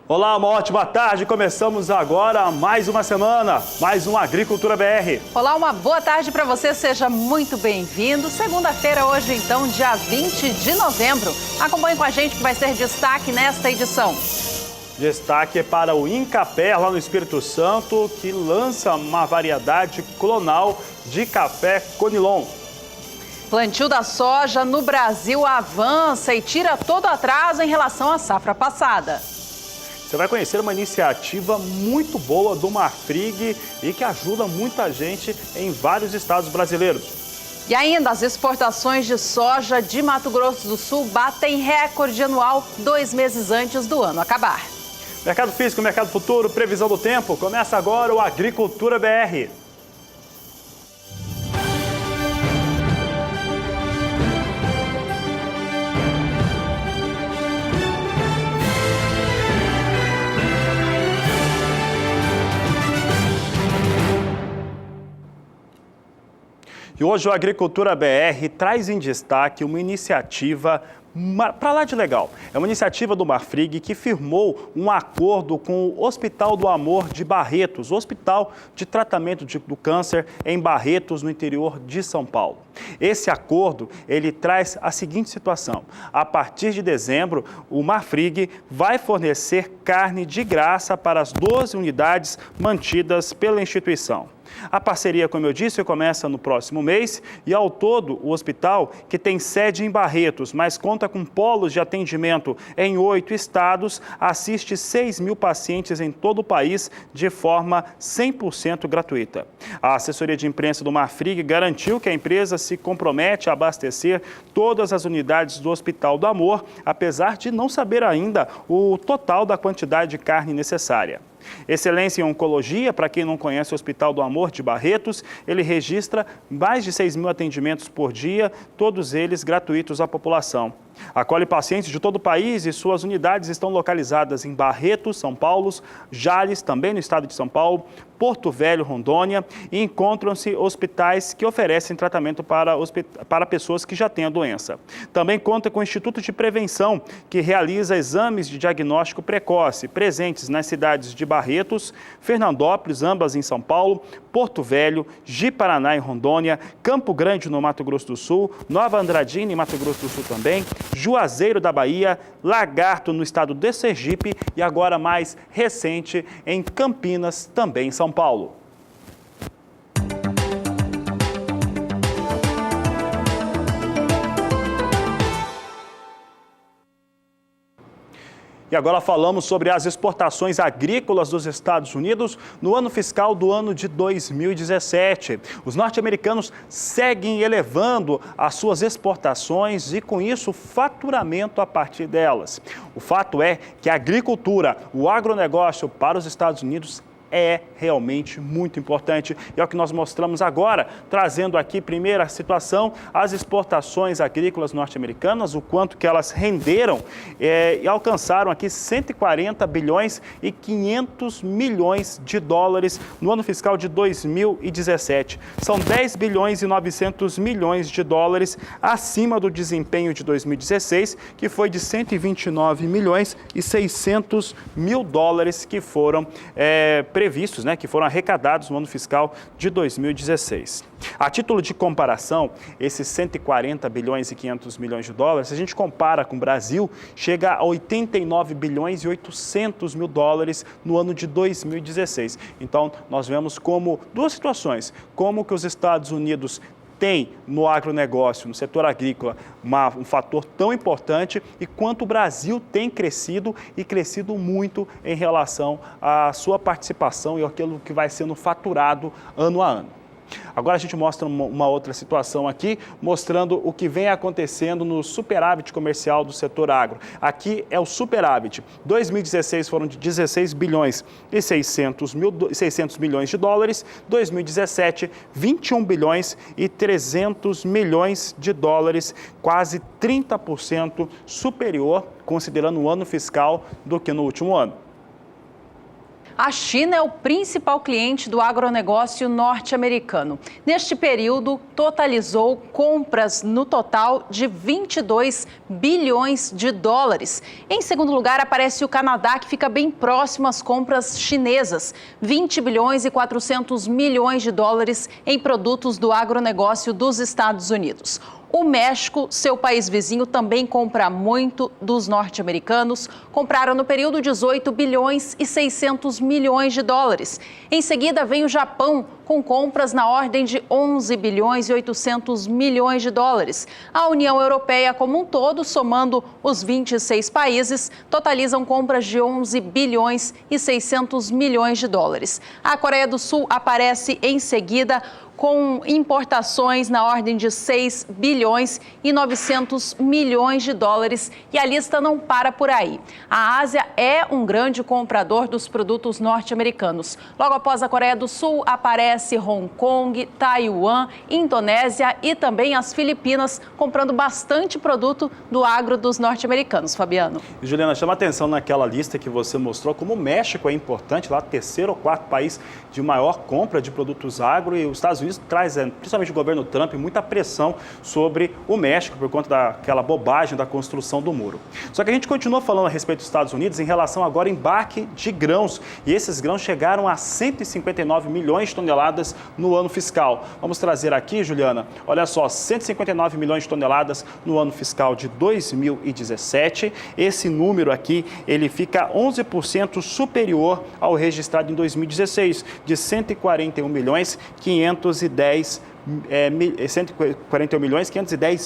Olá, uma ótima tarde. Começamos agora mais uma semana, mais um Agricultura BR. Olá, uma boa tarde para você. Seja muito bem-vindo. Segunda-feira, hoje então, dia 20 de novembro. Acompanhe com a gente que vai ser destaque nesta edição. Destaque para o Incapé, lá no Espírito Santo, que lança uma variedade clonal de café Conilon. Plantio da soja no Brasil avança e tira todo o atraso em relação à safra passada. Você vai conhecer uma iniciativa muito boa do Marfrig e que ajuda muita gente em vários estados brasileiros. E ainda as exportações de soja de Mato Grosso do Sul batem recorde anual 2 meses antes do ano acabar. Mercado físico, mercado futuro, previsão do tempo. Começa agora o Agricultura BR. E hoje o Agricultura BR traz em destaque uma iniciativa para lá de legal. É uma iniciativa do Marfrig que firmou um acordo com o Hospital do Amor de Barretos, o Hospital de Tratamento do Câncer em Barretos, no interior de São Paulo. Esse acordo, ele traz a seguinte situação. A partir de dezembro, o Marfrig vai fornecer carne de graça para as 12 unidades mantidas pela instituição. A parceria, como eu disse, começa no próximo mês e, ao todo, o hospital, que tem sede em Barretos, mas conta com polos de atendimento em 8 estados, assiste 6.000 pacientes em todo o país de forma 100% gratuita. A assessoria de imprensa do Marfrig garantiu que a empresa se compromete a abastecer todas as unidades do Hospital do Amor, apesar de não saber ainda o total da quantidade de carne necessária. Excelência em Oncologia, para quem não conhece o Hospital do Amor de Barretos, ele registra mais de 6.000 atendimentos por dia, todos eles gratuitos à população. Acolhe pacientes de todo o país e suas unidades estão localizadas em Barretos, São Paulo, Jales, também no estado de São Paulo, Porto Velho, Rondônia, e encontram-se hospitais que oferecem tratamento para pessoas que já têm a doença. Também conta com o Instituto de Prevenção, que realiza exames de diagnóstico precoce, presentes nas cidades de Barretos, Fernandópolis, ambas em São Paulo, Porto Velho, Ji-Paraná em Rondônia, Campo Grande no Mato Grosso do Sul, Nova Andradina em Mato Grosso do Sul também, Juazeiro da Bahia, Lagarto no estado de Sergipe e agora mais recente em Campinas, também em São Paulo. E agora falamos sobre as exportações agrícolas dos Estados Unidos no ano fiscal do ano de 2017. Os norte-americanos seguem elevando as suas exportações e, com isso, o faturamento a partir delas. O fato é que a agricultura, o agronegócio para os Estados Unidos é realmente muito importante. E é o que nós mostramos agora, trazendo aqui, primeira situação, as exportações agrícolas norte-americanas, o quanto que elas renderam e alcançaram aqui 140 bilhões e 500 milhões de dólares no ano fiscal de 2017. São 10 bilhões e 900 milhões de dólares acima do desempenho de 2016, que foi de 129 milhões e 600 mil dólares que foram previstos, que foram arrecadados no ano fiscal de 2016. A título de comparação, esses 140 bilhões e 500 milhões de dólares, se a gente compara com o Brasil, chega a 89 bilhões e 800 mil dólares no ano de 2016. Então, nós vemos como duas situações, como que os Estados Unidos tem no agronegócio, no setor agrícola, um fator tão importante e quanto o Brasil tem crescido e crescido muito em relação à sua participação e aquilo que vai sendo faturado ano a ano. Agora a gente mostra uma outra situação aqui, mostrando o que vem acontecendo no superávit comercial do setor agro. Aqui é o superávit. 2016 foram de 16 bilhões e 600 milhões de dólares. 2017, 21 bilhões e 300 milhões de dólares, quase 30% superior, considerando o ano fiscal, do que no último ano. A China é o principal cliente do agronegócio norte-americano. Neste período, totalizou compras no total de 22 bilhões de dólares. Em segundo lugar, aparece o Canadá, que fica bem próximo às compras chinesas, 20 bilhões e 400 milhões de dólares em produtos do agronegócio dos Estados Unidos. O México, seu país vizinho, também compra muito dos norte-americanos. Compraram no período 18 bilhões e 600 milhões de dólares. Em seguida, vem o Japão, com compras na ordem de 11 bilhões e 800 milhões de dólares. A União Europeia como um todo, somando os 26 países, totalizam compras de 11 bilhões e 600 milhões de dólares. A Coreia do Sul aparece em seguida, com importações na ordem de 6 bilhões e 900 milhões de dólares. E a lista não para por aí. A Ásia é um grande comprador dos produtos norte-americanos. Logo após a Coreia do Sul, aparece Hong Kong, Taiwan, Indonésia e também as Filipinas, comprando bastante produto do agro dos norte-americanos. Fabiano. E, Juliana, chama atenção naquela lista que você mostrou como o México é importante, lá terceiro ou quarto país de maior compra de produtos agro, e os Estados Unidos traz, principalmente o governo Trump, muita pressão sobre o México por conta daquela bobagem da construção do muro. Só que a gente continua falando a respeito dos Estados Unidos em relação agora ao embarque de grãos, e esses grãos chegaram a 159 milhões de toneladas no ano fiscal. Vamos trazer aqui, Juliana, olha só, 159 milhões de toneladas no ano fiscal de 2017. Esse número aqui, ele fica 11% superior ao registrado em 2016, de 141 milhões 510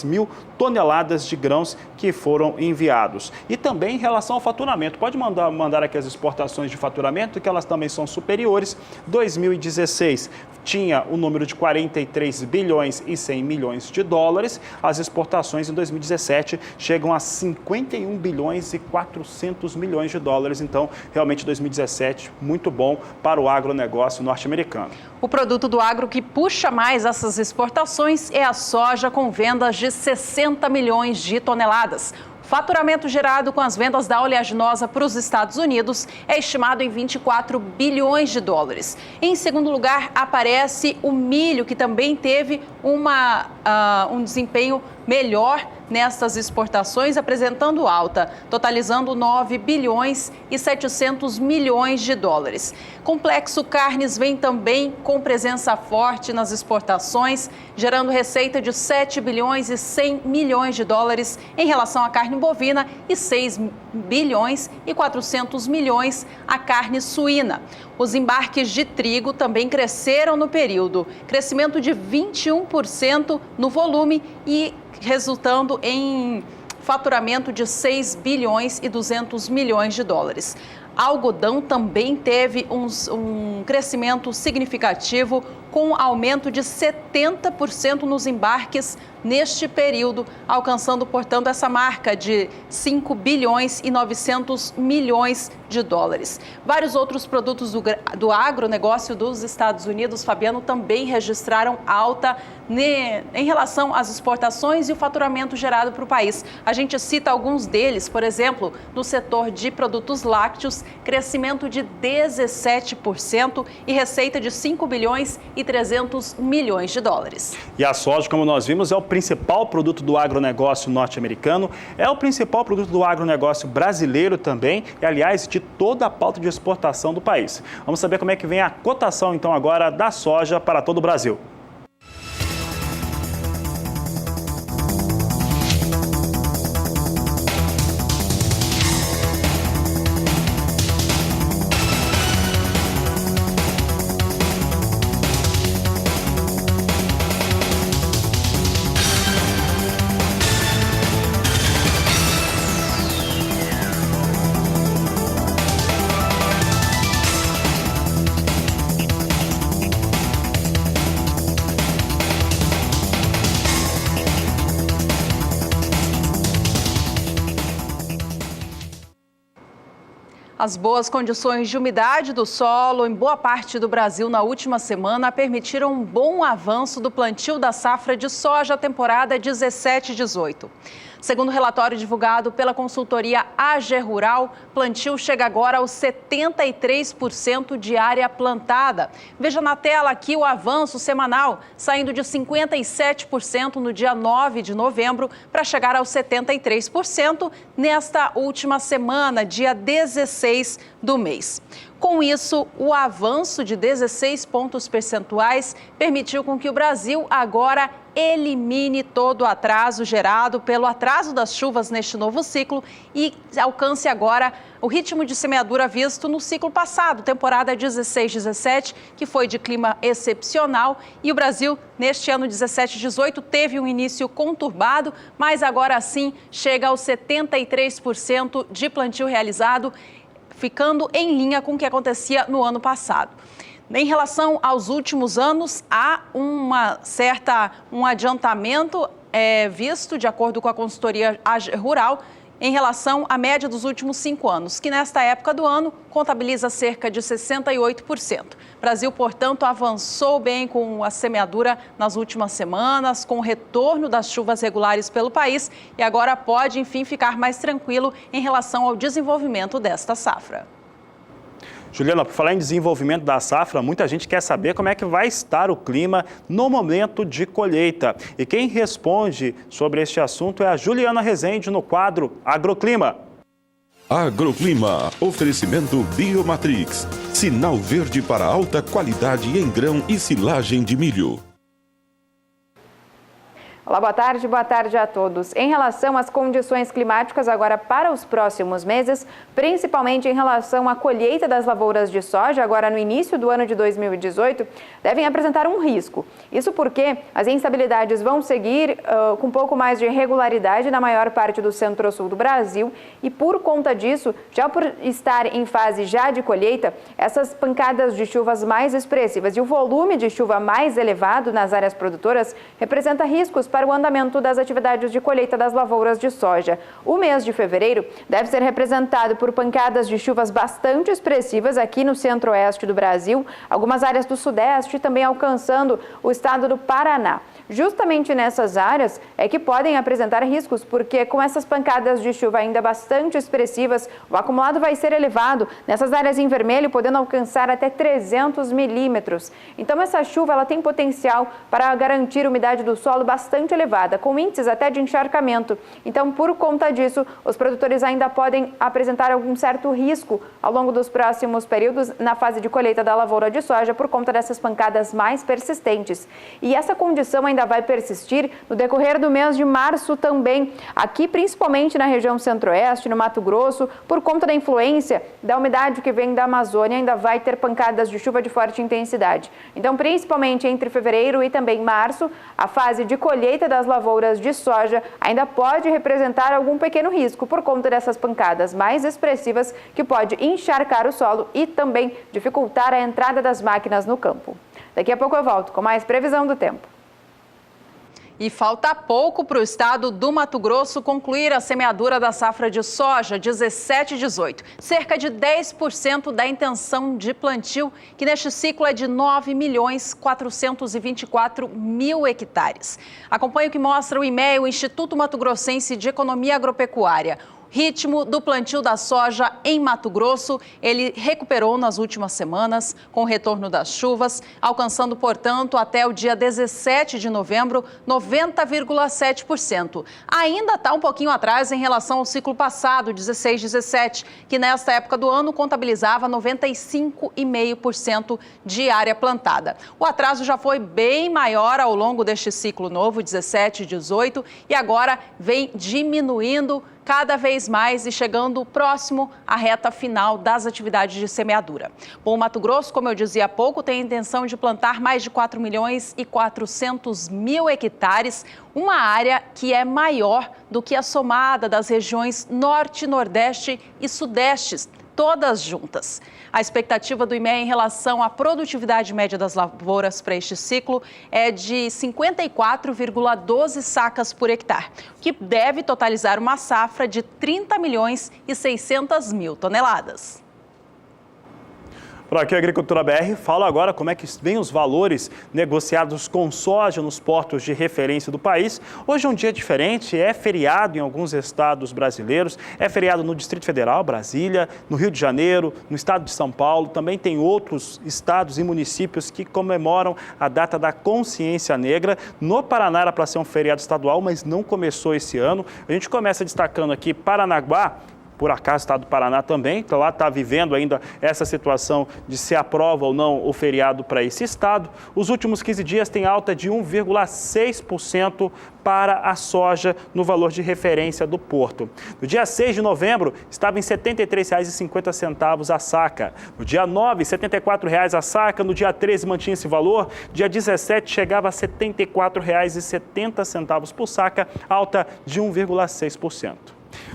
mil toneladas de grãos que foram enviados. E também em relação ao faturamento, pode mandar aqui as exportações de faturamento, que elas também são superiores. 2016 tinha o número de 43 bilhões e 100 milhões de dólares. As exportações em 2017 chegam a 51 bilhões e 400 milhões de dólares. Então, realmente 2017 muito bom para o agronegócio norte-americano. O produto do agro que puxa mais essas exportações é a soja, com vendas de 60 milhões de toneladas. O faturamento gerado com as vendas da oleaginosa para os Estados Unidos é estimado em 24 bilhões de dólares. Em segundo lugar, aparece o milho, que também teve um desempenho melhor nestas exportações, apresentando alta, totalizando 9 bilhões e 700 milhões de dólares. Complexo Carnes vem também com presença forte nas exportações, gerando receita de 7 bilhões e 100 milhões de dólares em relação à carne bovina e 6 bilhões e 400 milhões à carne suína. Os embarques de trigo também cresceram no período, crescimento de 21% no volume e resultando em faturamento de 6 bilhões e 200 milhões de dólares. Algodão também teve um crescimento significativo, com aumento de 70% nos embarques neste período, alcançando, portanto, essa marca de 5 bilhões e 900 milhões de dólares. Vários outros produtos do agronegócio dos Estados Unidos, Fabiano, também registraram alta em relação às exportações e o faturamento gerado para o país. A gente cita alguns deles, por exemplo, no setor de produtos lácteos, crescimento de 17% e receita de 5 bilhões e 300 milhões de dólares. E a soja, como nós vimos, é o principal produto do agronegócio norte-americano, é o principal produto do agronegócio brasileiro também, e, aliás, de toda a pauta de exportação do país. Vamos saber como é que vem a cotação, então, agora da soja para todo o Brasil. As boas condições de umidade do solo em boa parte do Brasil na última semana permitiram um bom avanço do plantio da safra de soja temporada 17 e 18. Segundo o relatório divulgado pela consultoria AG Rural, plantio chega agora aos 73% de área plantada. Veja na tela aqui o avanço semanal, saindo de 57% no dia 9 de novembro para chegar aos 73% nesta última semana, dia 16 do mês. Com isso, o avanço de 16 pontos percentuais permitiu com que o Brasil agora elimine todo o atraso gerado pelo atraso das chuvas neste novo ciclo e alcance agora o ritmo de semeadura visto no ciclo passado, temporada 16-17, que foi de clima excepcional. E o Brasil, neste ano 17-18, teve um início conturbado, mas agora sim chega aos 73% de plantio realizado, ficando em linha com o que acontecia no ano passado. Em relação aos últimos anos, há um adiantamento visto, de acordo com a consultoria AG Rural, em relação à média dos últimos 5 anos, que nesta época do ano contabiliza cerca de 68%. O Brasil, portanto, avançou bem com a semeadura nas últimas semanas, com o retorno das chuvas regulares pelo país e agora pode, enfim, ficar mais tranquilo em relação ao desenvolvimento desta safra. Juliana, por falar em desenvolvimento da safra, muita gente quer saber como é que vai estar o clima no momento de colheita. E quem responde sobre este assunto é a Juliana Rezende no quadro Agroclima. Agroclima, oferecimento Biomatrix, sinal verde para alta qualidade em grão e silagem de milho. Olá, boa tarde a todos. Em relação às condições climáticas agora para os próximos meses, principalmente em relação à colheita das lavouras de soja, agora no início do ano de 2018, devem apresentar um risco. Isso porque as instabilidades vão seguir com um pouco mais de regularidade na maior parte do centro-sul do Brasil e por conta disso, já por estar em fase já de colheita, essas pancadas de chuvas mais expressivas e o volume de chuva mais elevado nas áreas produtoras representa riscos para o andamento das atividades de colheita das lavouras de soja. O mês de fevereiro deve ser representado por pancadas de chuvas bastante expressivas aqui no centro-oeste do Brasil, algumas áreas do sudeste também alcançando o estado do Paraná. Justamente nessas áreas é que podem apresentar riscos, porque com essas pancadas de chuva ainda bastante expressivas, o acumulado vai ser elevado nessas áreas em vermelho, podendo alcançar até 300 milímetros. Então essa chuva ela tem potencial para garantir umidade do solo bastante elevada, com índices até de encharcamento. Então, por conta disso, os produtores ainda podem apresentar algum certo risco ao longo dos próximos períodos na fase de colheita da lavoura de soja por conta dessas pancadas mais persistentes. E essa condição ainda vai persistir no decorrer do mês de março também, aqui principalmente na região centro-oeste, no Mato Grosso, por conta da influência da umidade que vem da Amazônia, ainda vai ter pancadas de chuva de forte intensidade. Então, principalmente entre fevereiro e também março, a fase de colheita das lavouras de soja ainda pode representar algum pequeno risco por conta dessas pancadas mais expressivas que pode encharcar o solo e também dificultar a entrada das máquinas no campo. Daqui a pouco eu volto com mais previsão do tempo. E falta pouco para o estado do Mato Grosso concluir a semeadura da safra de soja 17 e 18. Cerca de 10% da intenção de plantio, que neste ciclo é de 9.424.000 hectares. Acompanhe o que mostra o IMEA, o Instituto Mato Grossense de Economia Agropecuária. Ritmo do plantio da soja em Mato Grosso, ele recuperou nas últimas semanas com o retorno das chuvas, alcançando, portanto, até o dia 17 de novembro, 90,7%. Ainda está um pouquinho atrás em relação ao ciclo passado, 16-17, que nesta época do ano contabilizava 95,5% de área plantada. O atraso já foi bem maior ao longo deste ciclo novo, 17-18, e agora vem diminuindo cada vez mais e chegando próximo à reta final das atividades de semeadura. Bom, o Mato Grosso, como eu dizia há pouco, tem a intenção de plantar mais de 4.400.000 hectares, uma área que é maior do que a somada das regiões Norte, Nordeste e Sudeste, todas juntas. A expectativa do IMEA em relação à produtividade média das lavouras para este ciclo é de 54,12 sacas por hectare, o que deve totalizar uma safra de 30.600.000 toneladas. Por aqui, a Agricultura BR fala agora como é que vem os valores negociados com soja nos portos de referência do país. Hoje é um dia diferente, é feriado em alguns estados brasileiros, é feriado no Distrito Federal, Brasília, no Rio de Janeiro, no estado de São Paulo. Também tem outros estados e municípios que comemoram a data da consciência negra. No Paraná era para ser um feriado estadual, mas não começou esse ano. A gente começa destacando aqui Paranaguá. Por acaso, o estado do Paraná também, então lá está vivendo ainda essa situação de se aprova ou não o feriado para esse estado. Os últimos 15 dias tem alta de 1,6% para a soja no valor de referência do porto. No dia 6 de novembro, estava em R$ 73,50 a saca. No dia 9, R$ 74,00 a saca. No dia 13, mantinha esse valor. Dia 17, chegava a R$ 74,70 por saca, alta de 1,6%.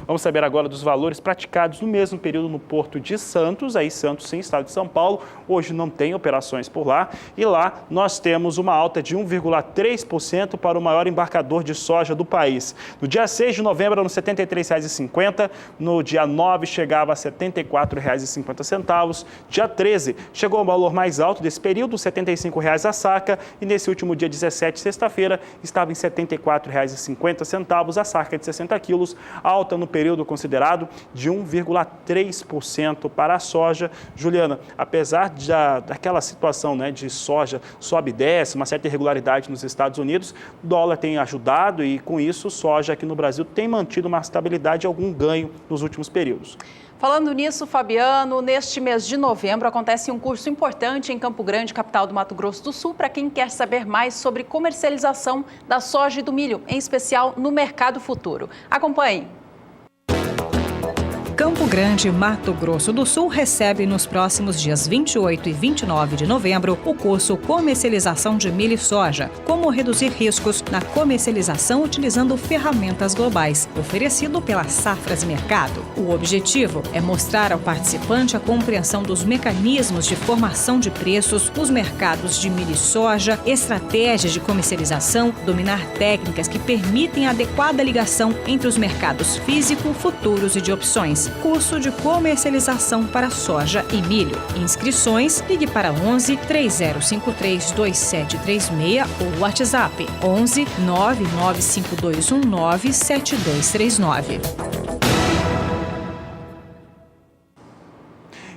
Vamos saber agora dos valores praticados no mesmo período no Porto de Santos, aí Santos sim, estado de São Paulo. Hoje não tem operações por lá e lá nós temos uma alta de 1,3% para o maior embarcador de soja do país. No dia 6 de novembro era nos R$ 73,50, no dia 9 chegava a R$ 74,50, dia 13 chegou ao valor mais alto desse período, R$ 75,00 a saca, e nesse último dia 17, sexta-feira, estava em R$ 74,50 a saca de 60 quilos, alta no período considerado de 1,3% para a soja. Juliana, apesar daquela situação, né, de soja sobe e desce, uma certa irregularidade nos Estados Unidos, o dólar tem ajudado e, com isso, soja aqui no Brasil tem mantido uma estabilidade e algum ganho nos últimos períodos. Falando nisso, Fabiano, neste mês de novembro acontece um curso importante em Campo Grande, capital do Mato Grosso do Sul, para quem quer saber mais sobre comercialização da soja e do milho, em especial no mercado futuro. Acompanhe. Campo Grande, Mato Grosso do Sul, recebe nos próximos dias 28 e 29 de novembro o curso Comercialização de Milho e Soja, como reduzir riscos na comercialização utilizando ferramentas globais, oferecido pela Safras Mercado. O objetivo é mostrar ao participante a compreensão dos mecanismos de formação de preços nos mercados de milho e soja, estratégias de comercialização, dominar técnicas que permitem a adequada ligação entre os mercados físico, futuros e de opções. Curso de comercialização para soja e milho. Inscrições, ligue para 11 3053 2736 ou WhatsApp 11 99521 7239.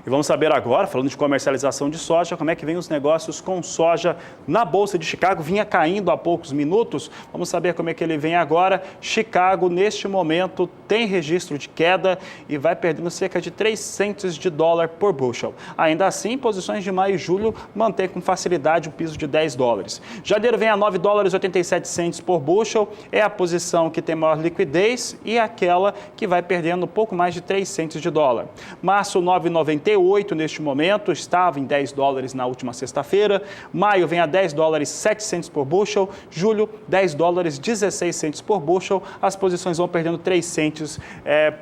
E vamos saber agora, falando de comercialização de soja, como é que vem os negócios com soja na Bolsa de Chicago. Vinha caindo há poucos minutos, vamos saber como é que ele vem agora. Chicago, neste momento, tem registro de queda e vai perdendo cerca de 3 centes de dólar por bushel. Ainda assim, posições de maio e julho mantém com facilidade o piso de 10 dólares. Janeiro vem a 9 dólares e 87 centes por bushel, é a posição que tem maior liquidez e aquela que vai perdendo pouco mais de 3 centes de dólar. Março, 9,98 neste momento, estava em 10 dólares na última sexta-feira. Maio vem a 10 dólares 7 centes por bushel. Julho, 10 dólares 16 centes por bushel. As posições vão perdendo 3 centes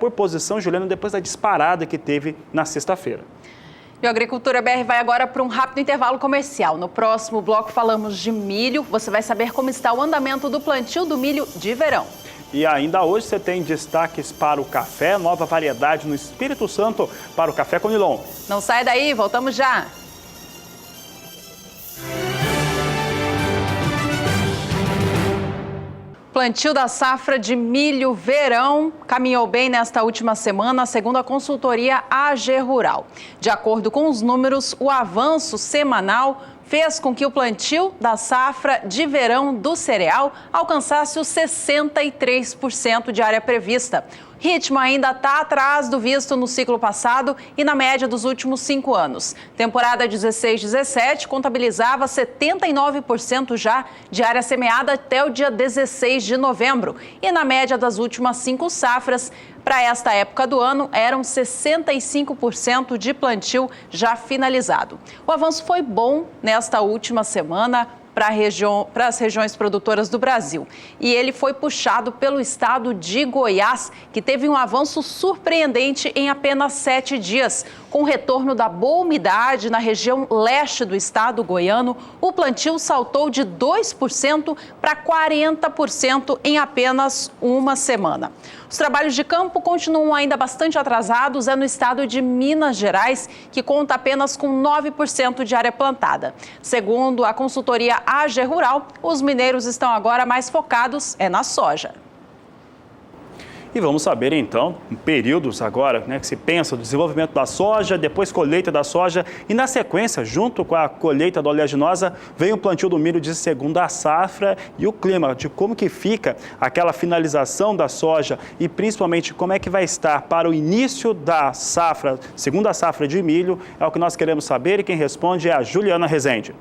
por posição, Juliana, depois da disparada que teve na sexta-feira. E o Agricultura BR vai agora para um rápido intervalo comercial. No próximo bloco falamos de milho. Você vai saber como está o andamento do plantio do milho de verão. E ainda hoje você tem destaques para o café, nova variedade no Espírito Santo para o café Conilon. Não sai daí, voltamos já. Plantio da safra de milho verão caminhou bem nesta última semana, segundo a consultoria AG Rural. De acordo com os números, o avanço semanal fez com que o plantio da safra de verão do cereal alcançasse os 63% de área prevista. O ritmo ainda está atrás do visto no ciclo passado e na média dos últimos 5 anos. Temporada 16-17 contabilizava 79% já de área semeada até o dia 16 de novembro. E na média das últimas 5 safras, para esta época do ano, eram 65% de plantio já finalizado. O avanço foi bom nesta última semana para as regiões produtoras do Brasil. E ele foi puxado pelo estado de Goiás, que teve um avanço surpreendente em apenas 7 dias, Com o retorno da boa umidade na região leste do estado goiano, o plantio saltou de 2% para 40% em apenas uma semana. Os trabalhos de campo continuam ainda bastante atrasados no estado de Minas Gerais, que conta apenas com 9% de área plantada. Segundo a consultoria AG Rural, os mineiros estão agora mais focados na soja. E vamos saber então, em períodos agora, que se pensa do desenvolvimento da soja, depois colheita da soja e na sequência, junto com a colheita da oleaginosa, vem o plantio do milho de segunda safra e o clima, de como que fica aquela finalização da soja e principalmente como é que vai estar para o início da safra, segunda safra de milho, é o que nós queremos saber e quem responde é a Juliana Rezende.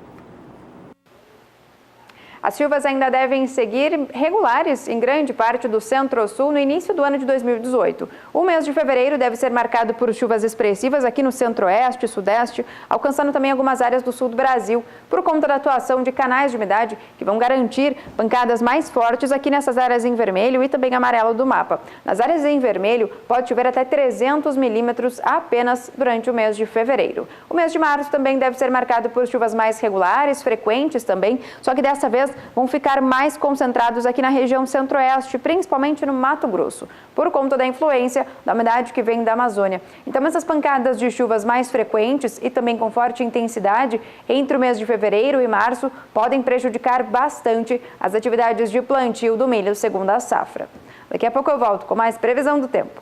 As chuvas ainda devem seguir regulares em grande parte do centro-sul no início do ano de 2018. O mês de fevereiro deve ser marcado por chuvas expressivas aqui no centro-oeste e sudeste, alcançando também algumas áreas do sul do Brasil, por conta da atuação de canais de umidade que vão garantir pancadas mais fortes aqui nessas áreas em vermelho e também amarelo do mapa. Nas áreas em vermelho, pode chover até 300 milímetros apenas durante o mês de fevereiro. O mês de março também deve ser marcado por chuvas mais regulares, frequentes também, só que dessa vez vão ficar mais concentrados aqui na região centro-oeste, principalmente no Mato Grosso, por conta da influência da umidade que vem da Amazônia. Então, essas pancadas de chuvas mais frequentes e também com forte intensidade entre o mês de fevereiro e março podem prejudicar bastante as atividades de plantio do milho segunda safra. Daqui a pouco eu volto com mais previsão do tempo.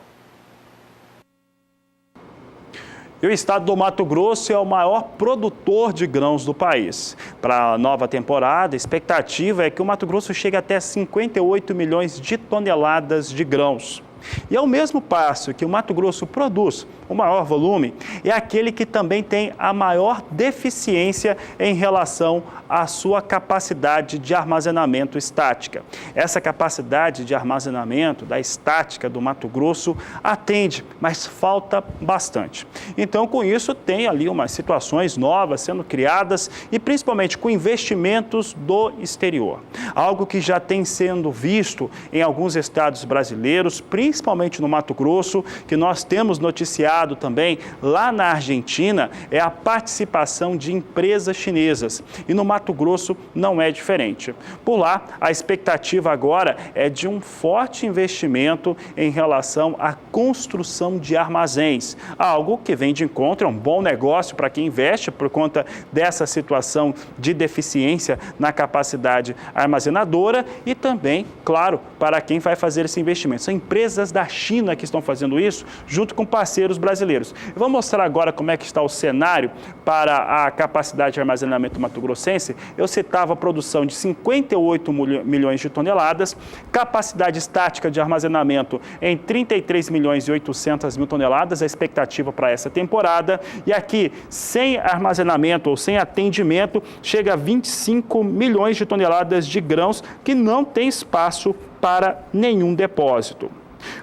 E o estado do Mato Grosso é o maior produtor de grãos do país. Para a nova temporada, a expectativa é que o Mato Grosso chegue até 58 milhões de toneladas de grãos. E ao mesmo passo que o Mato Grosso produz o maior volume, é aquele que também tem a maior deficiência em relação à sua capacidade de armazenamento estática. Essa capacidade de armazenamento da estática do Mato Grosso atende, mas falta bastante. Então, com isso, tem ali umas situações novas sendo criadas e principalmente com investimentos do exterior. Algo que já tem sendo visto em alguns estados brasileiros, principalmente no Mato Grosso, que nós temos noticiado também lá na Argentina, é a participação de empresas chinesas. E no Mato Grosso não é diferente. Por lá, a expectativa agora é de um forte investimento em relação à construção de armazéns. Algo que vem de encontro, é um bom negócio para quem investe por conta dessa situação de deficiência na capacidade armazenadora e também, claro, para quem vai fazer esse investimento. São empresas da China que estão fazendo isso, junto com parceiros brasileiros. Eu vou mostrar agora como é que está o cenário para a capacidade de armazenamento mato-grossense. Eu citava a produção de 58 milhões de toneladas, capacidade estática de armazenamento em 33 milhões e 800 mil toneladas, a expectativa para essa temporada. E aqui, sem armazenamento ou sem atendimento, chega a 25 milhões de toneladas de grãos que não tem espaço para nenhum depósito.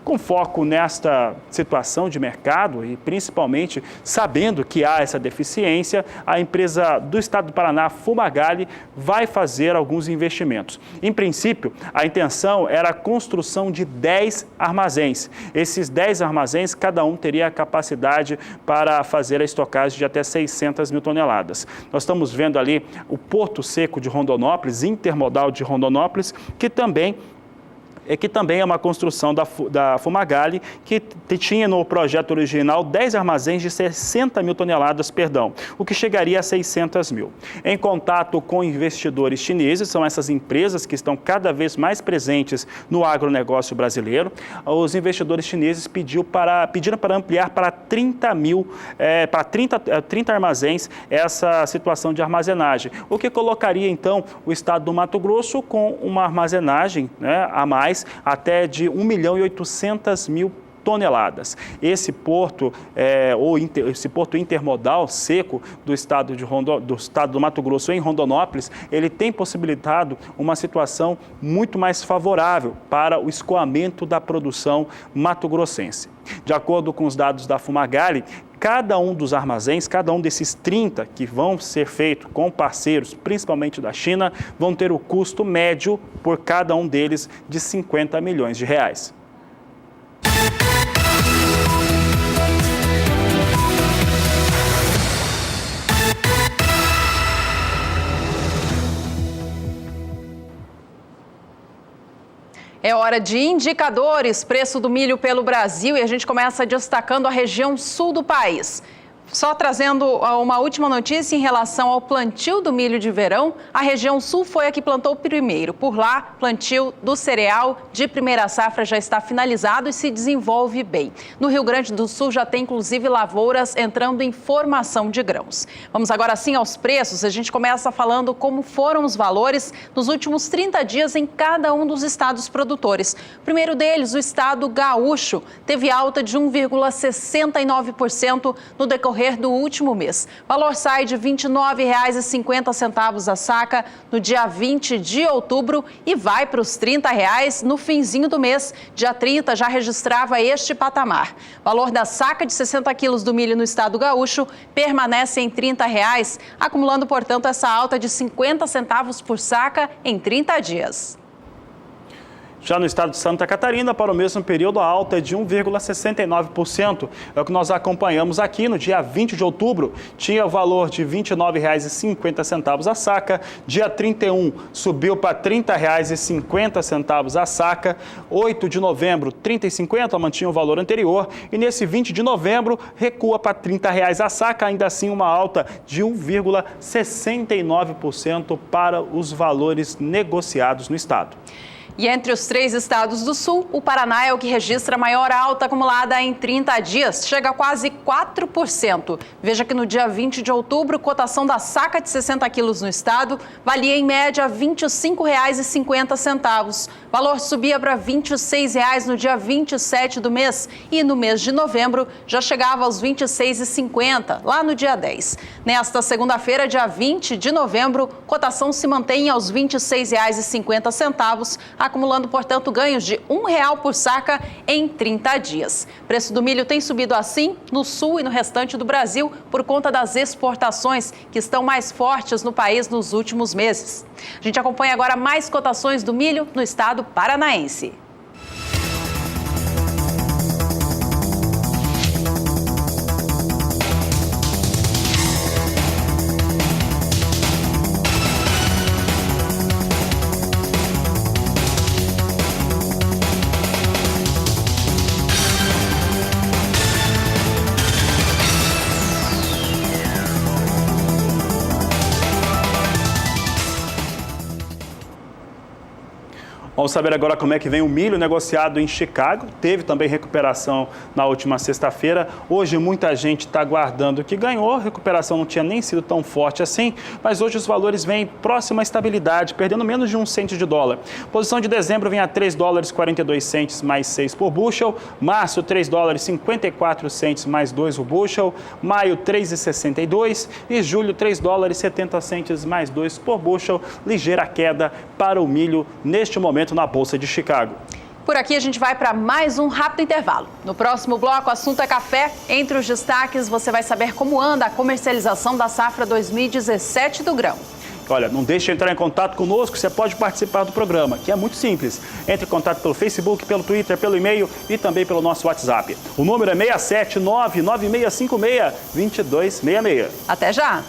Com foco nesta situação de mercado e principalmente sabendo que há essa deficiência, a empresa do estado do Paraná, Fumagalli, vai fazer alguns investimentos. Em princípio, a intenção era a construção de 10 armazéns. Esses 10 armazéns, cada um teria a capacidade para fazer a estocagem de até 600 mil toneladas. Nós estamos vendo ali o Porto Seco de Rondonópolis, intermodal de Rondonópolis, que também é uma construção da Fumagalli, que tinha no projeto original 10 armazéns de 60 mil toneladas, o que chegaria a 600 mil. Em contato com investidores chineses, são essas empresas que estão cada vez mais presentes no agronegócio brasileiro, os investidores chineses pediram para ampliar para 30 armazéns essa situação de armazenagem, o que colocaria então o estado do Mato Grosso com uma armazenagem a mais, até de 1 milhão e 800 mil toneladas. Esse porto intermodal seco do estado do Mato Grosso em Rondonópolis, ele tem possibilitado uma situação muito mais favorável para o escoamento da produção mato-grossense. De acordo com os dados da Fumagalli, cada um dos armazéns, cada um desses 30 que vão ser feitos com parceiros, principalmente da China, vão ter o custo médio por cada um deles de 50 milhões de reais. É hora de indicadores, preço do milho pelo Brasil, e a gente começa destacando a região sul do país. Só trazendo uma última notícia em relação ao plantio do milho de verão, a região sul foi a que plantou primeiro. Por lá, plantio do cereal de primeira safra já está finalizado e se desenvolve bem. No Rio Grande do Sul já tem inclusive lavouras entrando em formação de grãos. Vamos agora sim aos preços. A gente começa falando como foram os valores nos últimos 30 dias em cada um dos estados produtores. O primeiro deles, o estado gaúcho, teve alta de 1,69% no decorrer do último mês. O valor sai de R$ 29,50 a saca no dia 20 de outubro e vai para os R$ 30 no finzinho do mês. Dia 30 já registrava este patamar. O valor da saca de 60 quilos do milho no estado gaúcho permanece em R$ 30, acumulando, portanto, essa alta de 50 centavos por saca em 30 dias. Já no estado de Santa Catarina, para o mesmo período, a alta é de 1,69%. É o que nós acompanhamos aqui no dia 20 de outubro. Tinha o valor de R$ 29,50 a saca. Dia 31 subiu para R$ 30,50 a saca. 8 de novembro, R$ 30,50, mantinha o valor anterior. E nesse 20 de novembro, recua para R$ 30 a saca. Ainda assim, uma alta de 1,69% para os valores negociados no estado. E entre os 3 estados do sul, o Paraná é o que registra a maior alta acumulada em 30 dias, chega a quase 4%. Veja que no dia 20 de outubro, cotação da saca de 60 quilos no estado valia em média R$ 25,50. O valor subia para R$ 26,00 no dia 27 do mês e no mês de novembro já chegava aos R$ 26,50, lá no dia 10. Nesta segunda-feira, dia 20 de novembro, cotação se mantém aos R$ 26,50, acumulando, portanto, ganhos de R$ 1,00 por saca em 30 dias. O preço do milho tem subido assim no sul e no restante do Brasil por conta das exportações que estão mais fortes no país nos últimos meses. A gente acompanha agora mais cotações do milho no estado paranaense. Vamos saber agora como é que vem o milho negociado em Chicago. Teve também recuperação na última sexta-feira. Hoje muita gente está aguardando que ganhou. A recuperação não tinha nem sido tão forte assim, mas hoje os valores vêm próximo à estabilidade, perdendo menos de 1 cento de dólar. Posição de dezembro vem a $3,42 mais 6 por bushel. Março, $3,54 mais 2 o bushel. Maio, $3,62 e julho, $3,70 mais 2 por bushel. Ligeira queda para o milho neste momento na Bolsa de Chicago. Por aqui a gente vai para mais um rápido intervalo. No próximo bloco, o assunto é café. Entre os destaques, você vai saber como anda a comercialização da safra 2017 do grão. Olha, não deixe de entrar em contato conosco, você pode participar do programa, que é muito simples. Entre em contato pelo Facebook, pelo Twitter, pelo e-mail e também pelo nosso WhatsApp. O número é 67996562266. Até já!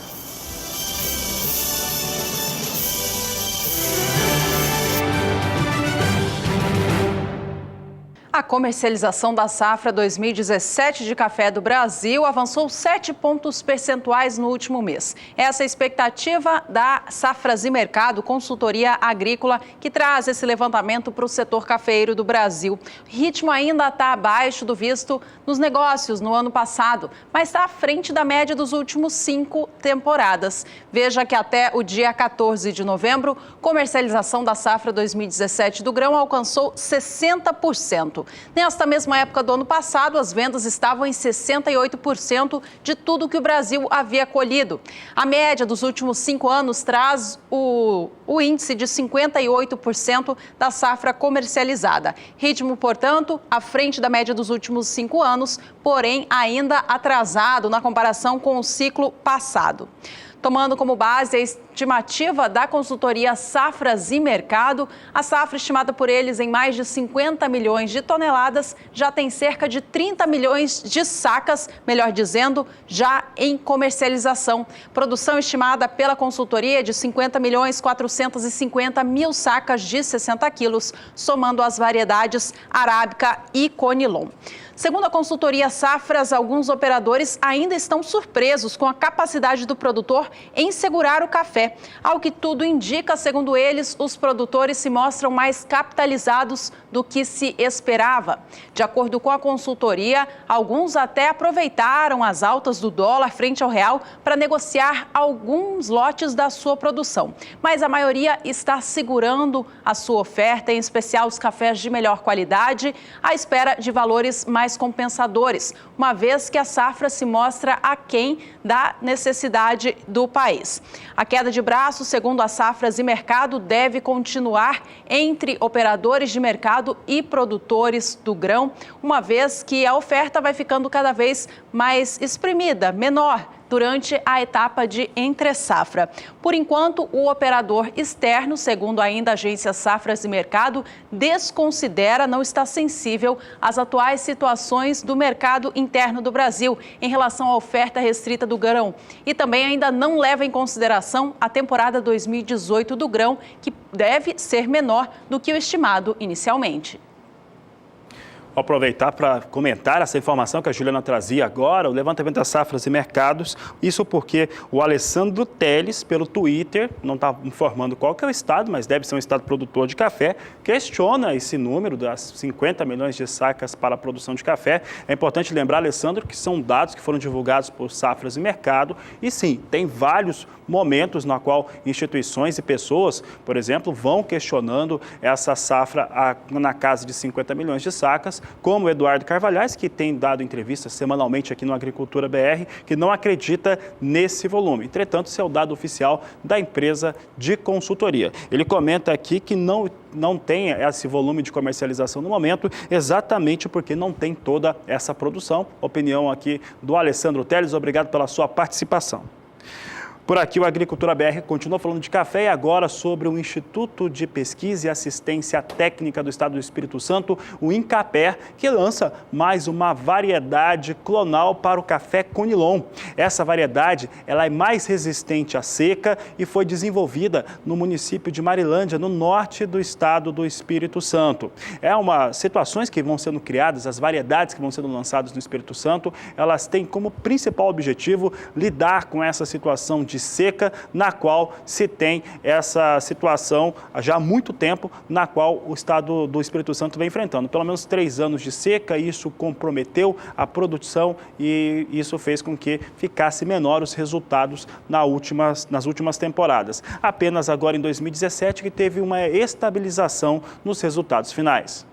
A comercialização da safra 2017 de café do Brasil avançou 7 pontos percentuais no último mês. Essa é a expectativa da Safras e Mercado, consultoria agrícola, que traz esse levantamento para o setor cafeiro do Brasil. O ritmo ainda está abaixo do visto nos negócios no ano passado, mas está à frente da média dos últimos 5 temporadas. Veja que até o dia 14 de novembro, comercialização da safra 2017 do grão alcançou 60%. Nesta mesma época do ano passado, as vendas estavam em 68% de tudo que o Brasil havia colhido. A média dos últimos 5 anos traz o índice de 58% da safra comercializada. Ritmo, portanto, à frente da média dos últimos 5 anos, porém ainda atrasado na comparação com o ciclo passado. Tomando como base a estimativa da consultoria Safras e Mercado, a safra estimada por eles em mais de 50 milhões de toneladas já tem cerca de 30 milhões de sacas, melhor dizendo, já em comercialização. Produção estimada pela consultoria de 50 milhões 450 mil sacas de 60 quilos, somando as variedades Arábica e Conilon. Segundo a consultoria Safras, alguns operadores ainda estão surpresos com a capacidade do produtor em segurar o café. Ao que tudo indica, segundo eles, os produtores se mostram mais capitalizados do que se esperava. De acordo com a consultoria, alguns até aproveitaram as altas do dólar frente ao real para negociar alguns lotes da sua produção. Mas a maioria está segurando a sua oferta, em especial os cafés de melhor qualidade, à espera de valores mais compensadores, uma vez que a safra se mostra aquém da necessidade do país. A queda de braço, segundo a Safras e Mercado, deve continuar entre operadores de mercado e produtores do grão, uma vez que a oferta vai ficando cada vez mais espremida, menor, durante a etapa de entre-safra. Por enquanto, o operador externo, segundo ainda a agência Safras e Mercado, desconsidera, não está sensível às atuais situações do mercado interno do Brasil em relação à oferta restrita do grão. E também ainda não leva em consideração a temporada 2018 do grão, que deve ser menor do que o estimado inicialmente. Vou aproveitar para comentar essa informação que a Juliana trazia agora, o levantamento das safras e mercados, isso porque o Alessandro Teles, pelo Twitter, não está informando qual que é o estado, mas deve ser um estado produtor de café, questiona esse número das 50 milhões de sacas para a produção de café. É importante lembrar, Alessandro, que são dados que foram divulgados por Safras e Mercado, e sim, tem vários momentos na qual instituições e pessoas, por exemplo, vão questionando essa safra na casa de 50 milhões de sacas, como o Eduardo Carvalhais, que tem dado entrevistas semanalmente aqui no Agricultura BR, que não acredita nesse volume. Entretanto, esse é o dado oficial da empresa de consultoria. Ele comenta aqui que não tem esse volume de comercialização no momento, exatamente porque não tem toda essa produção. Opinião aqui do Alessandro Teles, obrigado pela sua participação. Por aqui, o Agricultura BR continua falando de café e agora sobre o Instituto de Pesquisa e Assistência Técnica do Estado do Espírito Santo, o INCAPER, que lança mais uma variedade clonal para o café Conilon. Essa variedade ela é mais resistente à seca e foi desenvolvida no município de Marilândia, no norte do Estado do Espírito Santo. Situações que vão sendo criadas, as variedades que vão sendo lançadas no Espírito Santo, elas têm como principal objetivo lidar com essa situação de seca, na qual se tem essa situação já há muito tempo, na qual o Estado do Espírito Santo vem enfrentando. Pelo menos 3 anos de seca, isso comprometeu a produção e isso fez com que ficasse menor os resultados nas últimas temporadas. Apenas agora em 2017 que teve uma estabilização nos resultados finais.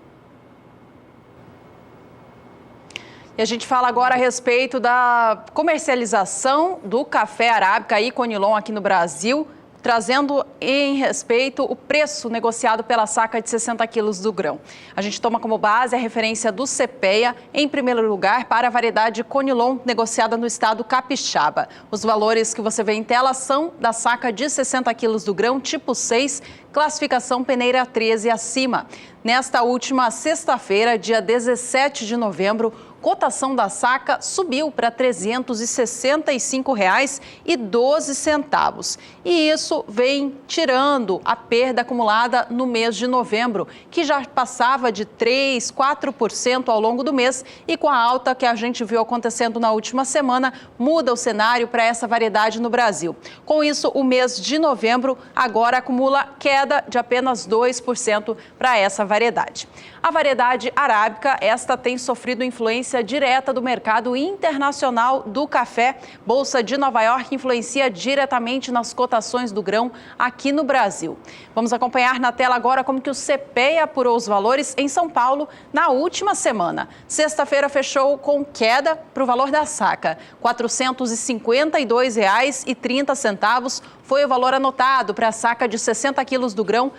E a gente fala agora a respeito da comercialização do café Arábica e Conilon aqui no Brasil, trazendo em respeito o preço negociado pela saca de 60 quilos do grão. A gente toma como base a referência do CPEA, em primeiro lugar, para a variedade Conilon, negociada no estado capixaba. Os valores que você vê em tela são da saca de 60 quilos do grão, tipo 6, classificação peneira 13 acima. Nesta última sexta-feira, dia 17 de novembro, cotação da saca subiu para R$ 365,12. E isso vem tirando a perda acumulada no mês de novembro, que já passava de 3%, 4% ao longo do mês. E com a alta que a gente viu acontecendo na última semana, muda o cenário para essa variedade no Brasil. Com isso, o mês de novembro agora acumula queda de apenas 2% para essa variedade. A variedade arábica, esta tem sofrido influência direta do mercado internacional do café. Bolsa de Nova York influencia diretamente nas cotações do grão aqui no Brasil. Vamos acompanhar na tela agora como que o CPEA apurou os valores em São Paulo na última semana. Sexta-feira fechou com queda para o valor da saca. R$ 452,30 foi o valor anotado para a saca de 60 quilos do grão,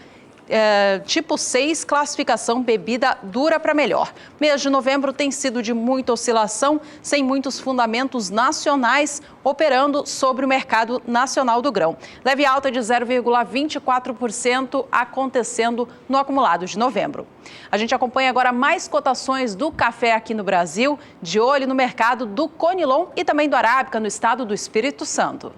tipo 6, classificação bebida dura para melhor. Mês de novembro tem sido de muita oscilação, sem muitos fundamentos nacionais operando sobre o mercado nacional do grão. Leve alta de 0,24% acontecendo no acumulado de novembro. A gente acompanha agora mais cotações do café aqui no Brasil, de olho no mercado do Conilon e também do Arábica, no estado do Espírito Santo.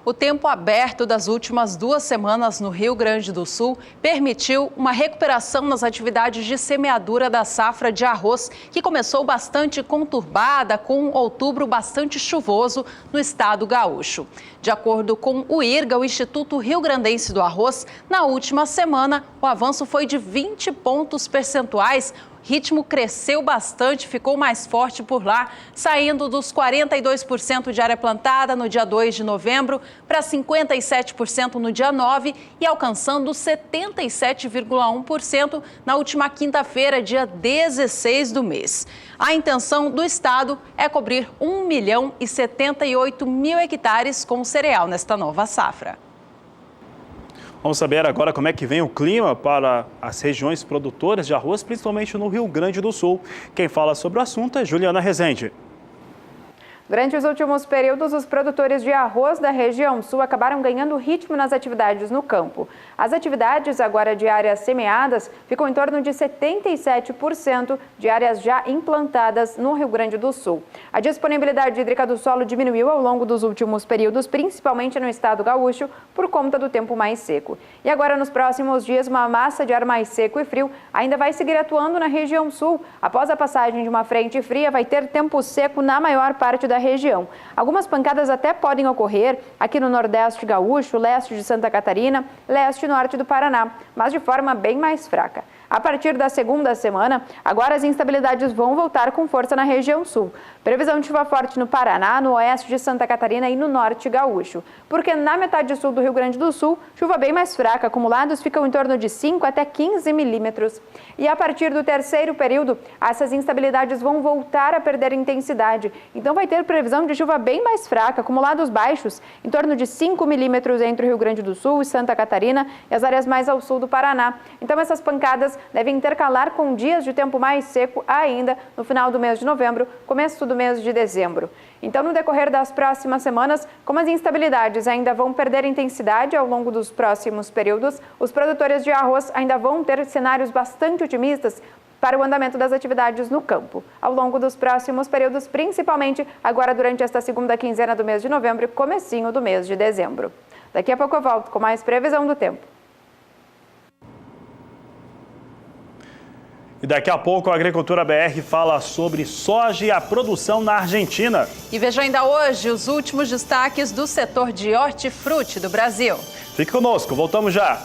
O tempo aberto das últimas 2 semanas no Rio Grande do Sul permitiu uma recuperação nas atividades de semeadura da safra de arroz, que começou bastante conturbada, com um outubro bastante chuvoso no estado gaúcho. De acordo com o IRGA, o Instituto Rio Grandense do Arroz, na última semana, o avanço foi de 20 pontos percentuais. O ritmo cresceu bastante, ficou mais forte por lá, saindo dos 42% de área plantada no dia 2 de novembro para 57% no dia 9 e alcançando 77,1% na última quinta-feira, dia 16 do mês. A intenção do estado é cobrir 1.078.000 hectares com cereal nesta nova safra. Vamos saber agora como é que vem o clima para as regiões produtoras de arroz, principalmente no Rio Grande do Sul. Quem fala sobre o assunto é Juliana Rezende. Durante os últimos períodos, os produtores de arroz da região sul acabaram ganhando ritmo nas atividades no campo. As atividades agora de áreas semeadas ficam em torno de 77% de áreas já implantadas no Rio Grande do Sul. A disponibilidade hídrica do solo diminuiu ao longo dos últimos períodos, principalmente no estado gaúcho, por conta do tempo mais seco. E agora, nos próximos dias, uma massa de ar mais seco e frio ainda vai seguir atuando na região sul. Após a passagem de uma frente fria, vai ter tempo seco na maior parte da região. Algumas pancadas até podem ocorrer aqui no Nordeste gaúcho, leste de Santa Catarina, leste e norte do Paraná, mas de forma bem mais fraca. A partir da segunda semana, agora as instabilidades vão voltar com força na região sul. Previsão de chuva forte no Paraná, no oeste de Santa Catarina e no norte gaúcho. Porque na metade sul do Rio Grande do Sul, chuva bem mais fraca, acumulados ficam em torno de 5 até 15 milímetros. E a partir do terceiro período, essas instabilidades vão voltar a perder intensidade. Então vai ter previsão de chuva bem mais fraca, acumulados baixos, em torno de 5 milímetros entre o Rio Grande do Sul e Santa Catarina e as áreas mais ao sul do Paraná. Então essas pancadas devem intercalar com dias de tempo mais seco ainda no final do mês de novembro, começo do mês de dezembro. Então, no decorrer das próximas semanas, como as instabilidades ainda vão perder intensidade ao longo dos próximos períodos, os produtores de arroz ainda vão ter cenários bastante otimistas para o andamento das atividades no campo, ao longo dos próximos períodos, principalmente agora durante esta segunda quinzena do mês de novembro e comecinho do mês de dezembro. Daqui a pouco eu volto com mais previsão do tempo. E daqui a pouco a Agricultura BR fala sobre soja e a produção na Argentina. E veja ainda hoje os últimos destaques do setor de hortifruti do Brasil. Fique conosco, voltamos já.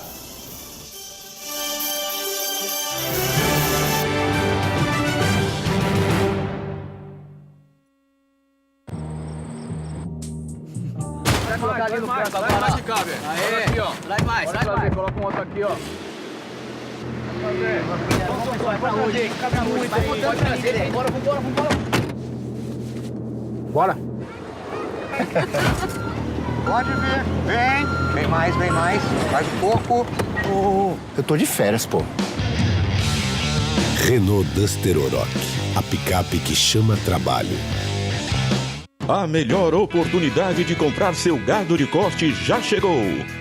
Vai colocar ali no canto agora. Vai mais que cabe. Aê. Aqui, ó. Vai mais, vai mais. Coloca um outro aqui, ó. Bora. Pode vir. Vem mais, mais um pouco. Eu tô de férias, pô. Renault Duster Oroch, a picape que chama trabalho. A melhor oportunidade de comprar seu gado de corte já chegou.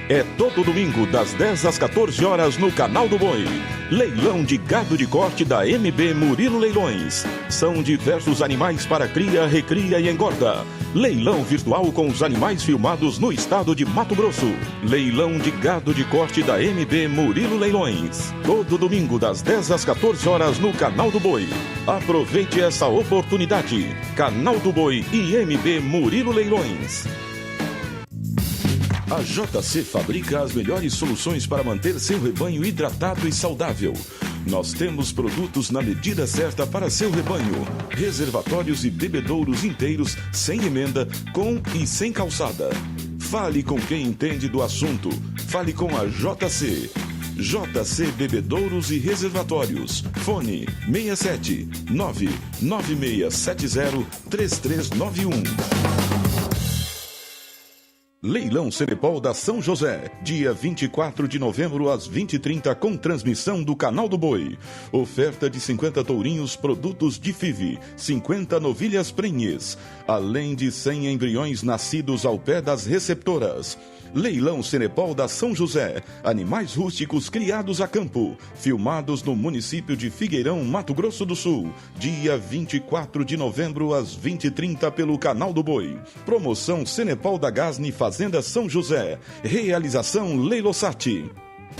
É todo domingo, das 10 às 14 horas, no Canal do Boi. Leilão de gado de corte da MB Murilo Leilões. São diversos animais para cria, recria e engorda. Leilão virtual com os animais filmados no estado de Mato Grosso. Leilão de gado de corte da MB Murilo Leilões. Todo domingo, das 10 às 14 horas, no Canal do Boi. Aproveite essa oportunidade. Canal do Boi e MB Murilo Leilões. A JC fabrica as melhores soluções para manter seu rebanho hidratado e saudável. Nós temos produtos na medida certa para seu rebanho. Reservatórios e bebedouros inteiros, sem emenda, com e sem calçada. Fale com quem entende do assunto. Fale com a JC. JC Bebedouros e Reservatórios. Fone 67 99670 3391. Leilão Cenepol da São José, dia 24 de novembro às 20h30, com transmissão do Canal do Boi. Oferta de 50 tourinhos, produtos de FIV, 50 novilhas prenhes, além de 100 embriões nascidos ao pé das receptoras. Leilão Cenepol da São José, animais rústicos criados a campo, filmados no município de Figueirão, Mato Grosso do Sul, dia 24 de novembro às 20h30 pelo Canal do Boi. Promoção Cenepol da Gasni Fazenda São José. Realização Leilosati.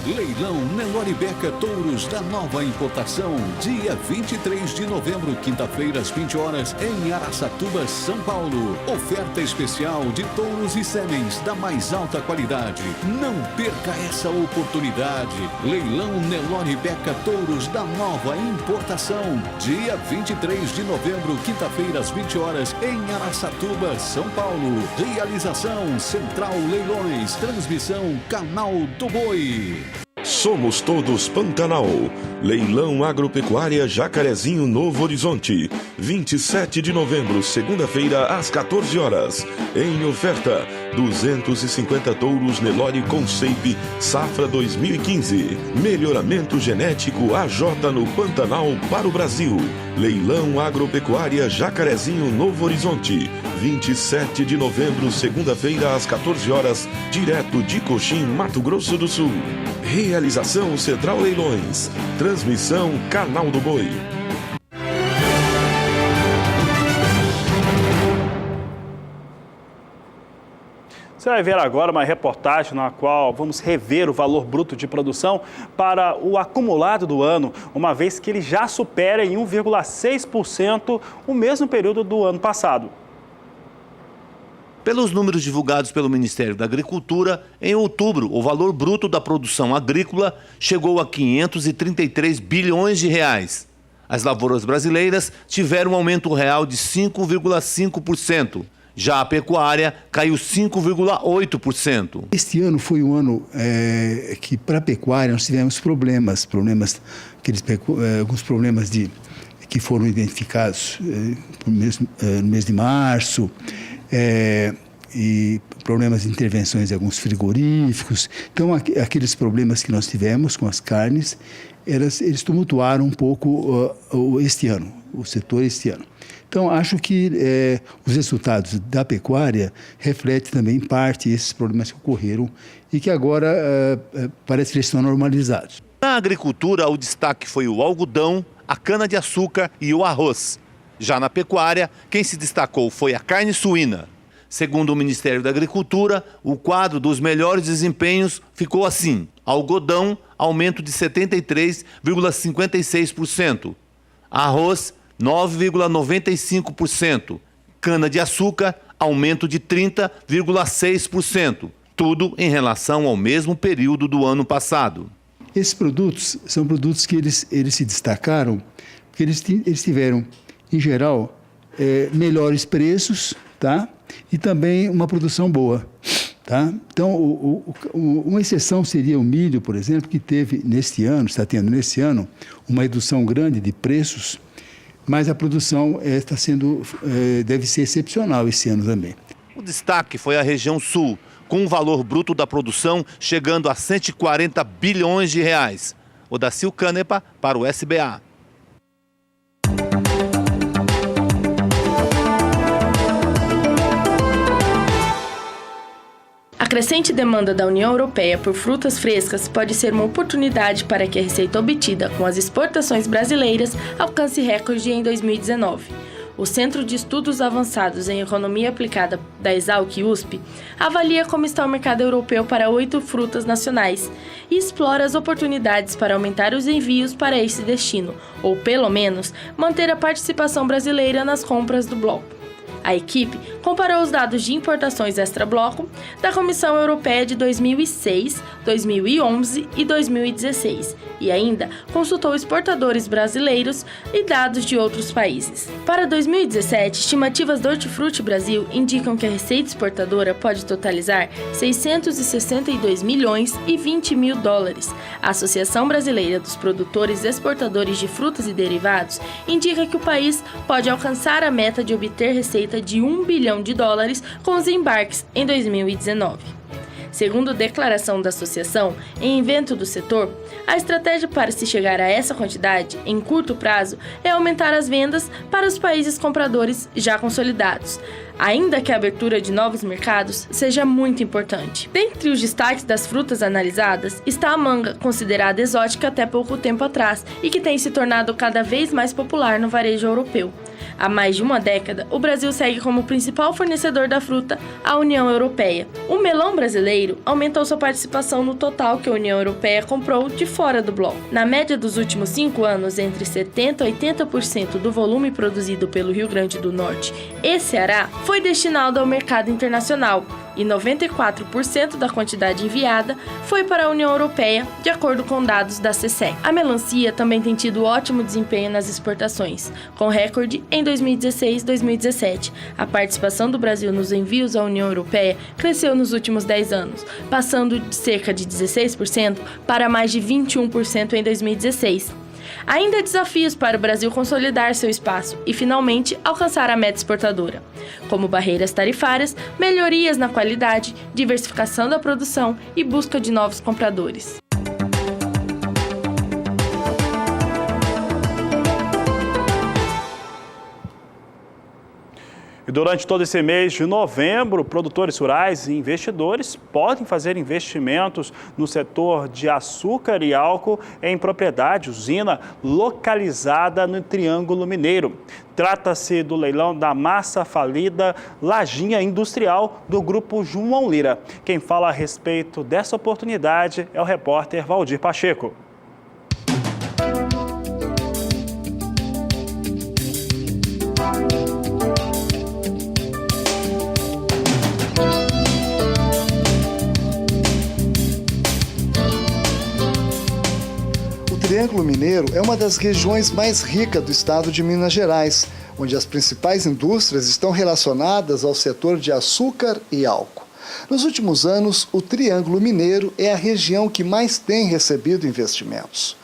Leilão Nelore Beca Touros da nova importação, dia 23 de novembro, quinta-feira às 20h, em Araçatuba, São Paulo. Oferta especial de touros e sêmens da mais alta qualidade. Não perca essa oportunidade. Leilão Nelore Beca Touros da nova importação, dia 23 de novembro, quinta-feira às 20h, em Araçatuba, São Paulo. Realização Central Leilões, transmissão Canal do Boi. Somos todos Pantanal. Leilão Agropecuária Jacarezinho Novo Horizonte. 27 de novembro, segunda-feira, às 14h. Em oferta, 250 touros Nelore Conceip Safra 2015. Melhoramento genético AJ no Pantanal para o Brasil. Leilão Agropecuária Jacarezinho Novo Horizonte. 27 de novembro, segunda-feira, às 14h, direto de Coxim, Mato Grosso do Sul. Realização Central Leilões. Transmissão Canal do Boi. Você vai ver agora uma reportagem na qual vamos rever o valor bruto de produção para o acumulado do ano, uma vez que ele já supera em 1,6% o mesmo período do ano passado. Pelos números divulgados pelo Ministério da Agricultura, em outubro, o valor bruto da produção agrícola chegou a 533 bilhões de reais. As lavouras brasileiras tiveram um aumento real de 5,5%. Já a pecuária caiu 5,8%. Este ano foi um ano que, para a pecuária, nós tivemos alguns problemas que foram identificados no mês de março, e problemas de intervenções em alguns frigoríficos. Então, aqueles problemas que nós tivemos com as carnes, eles tumultuaram um pouco este ano, o setor este ano. Então, acho que os resultados da pecuária refletem também, em parte, esses problemas que ocorreram e que agora parece que estão normalizados. Na agricultura, o destaque foi o algodão, a cana-de-açúcar e o arroz. Já na pecuária, quem se destacou foi a carne suína. Segundo o Ministério da Agricultura, o quadro dos melhores desempenhos ficou assim: algodão, aumento de 73,56%, arroz, 9,95%, cana-de-açúcar, aumento de 30,6%, tudo em relação ao mesmo período do ano passado. Esses produtos são produtos que eles se destacaram porque eles tiveram, em geral, melhores preços, tá? E também uma produção boa. Tá? Então, uma exceção seria o milho, por exemplo, que teve está tendo neste ano, uma redução grande de preços, mas a produção deve ser excepcional esse ano também. O destaque foi a região sul, com um valor bruto da produção chegando a 140 bilhões de reais. Odacil Canepa para o SBA. A crescente demanda da União Europeia por frutas frescas pode ser uma oportunidade para que a receita obtida com as exportações brasileiras alcance recorde em 2019. O Centro de Estudos Avançados em Economia Aplicada da Exalc-USP avalia como está o mercado europeu para 8 frutas nacionais e explora as oportunidades para aumentar os envios para esse destino, ou pelo menos manter a participação brasileira nas compras do bloco. A equipe comparou os dados de importações extra-bloco da Comissão Europeia de 2006, 2011 e 2016 e ainda consultou exportadores brasileiros e dados de outros países. Para 2017, estimativas do Hortifruti Brasil indicam que a receita exportadora pode totalizar 662 milhões e 20 mil dólares. A Associação Brasileira dos Produtores e Exportadores de Frutas e Derivados indica que o país pode alcançar a meta de obter receita de 1 bilhão de dólares com os embarques em 2019. Segundo declaração da associação, em evento do setor, a estratégia para se chegar a essa quantidade em curto prazo é aumentar as vendas para os países compradores já consolidados, ainda que a abertura de novos mercados seja muito importante. Dentre os destaques das frutas analisadas está a manga, considerada exótica até pouco tempo atrás e que tem se tornado cada vez mais popular no varejo europeu. Há mais de uma década, o Brasil segue como principal fornecedor da fruta à União Europeia. O melão brasileiro aumentou sua participação no total que a União Europeia comprou de fora do bloco. Na média dos últimos 5 anos, entre 70% e 80% do volume produzido pelo Rio Grande do Norte e Ceará foi destinado ao mercado internacional e 94% da quantidade enviada foi para a União Europeia, de acordo com dados da CSEC. A melancia também tem tido ótimo desempenho nas exportações, com recorde em 2016 e 2017. A participação do Brasil nos envios à União Europeia cresceu nos últimos 10 anos, passando de cerca de 16% para mais de 21% em 2016. Ainda há desafios para o Brasil consolidar seu espaço e, finalmente, alcançar a meta exportadora, como barreiras tarifárias, melhorias na qualidade, diversificação da produção e busca de novos compradores. E durante todo esse mês de novembro, produtores rurais e investidores podem fazer investimentos no setor de açúcar e álcool em propriedade, usina localizada no Triângulo Mineiro. Trata-se do leilão da massa falida Lajinha Industrial do Grupo João Lira. Quem fala a respeito dessa oportunidade é o repórter Valdir Pacheco. O Triângulo Mineiro é uma das regiões mais ricas do estado de Minas Gerais, onde as principais indústrias estão relacionadas ao setor de açúcar e álcool. Nos últimos anos, o Triângulo Mineiro é a região que mais tem recebido investimentos.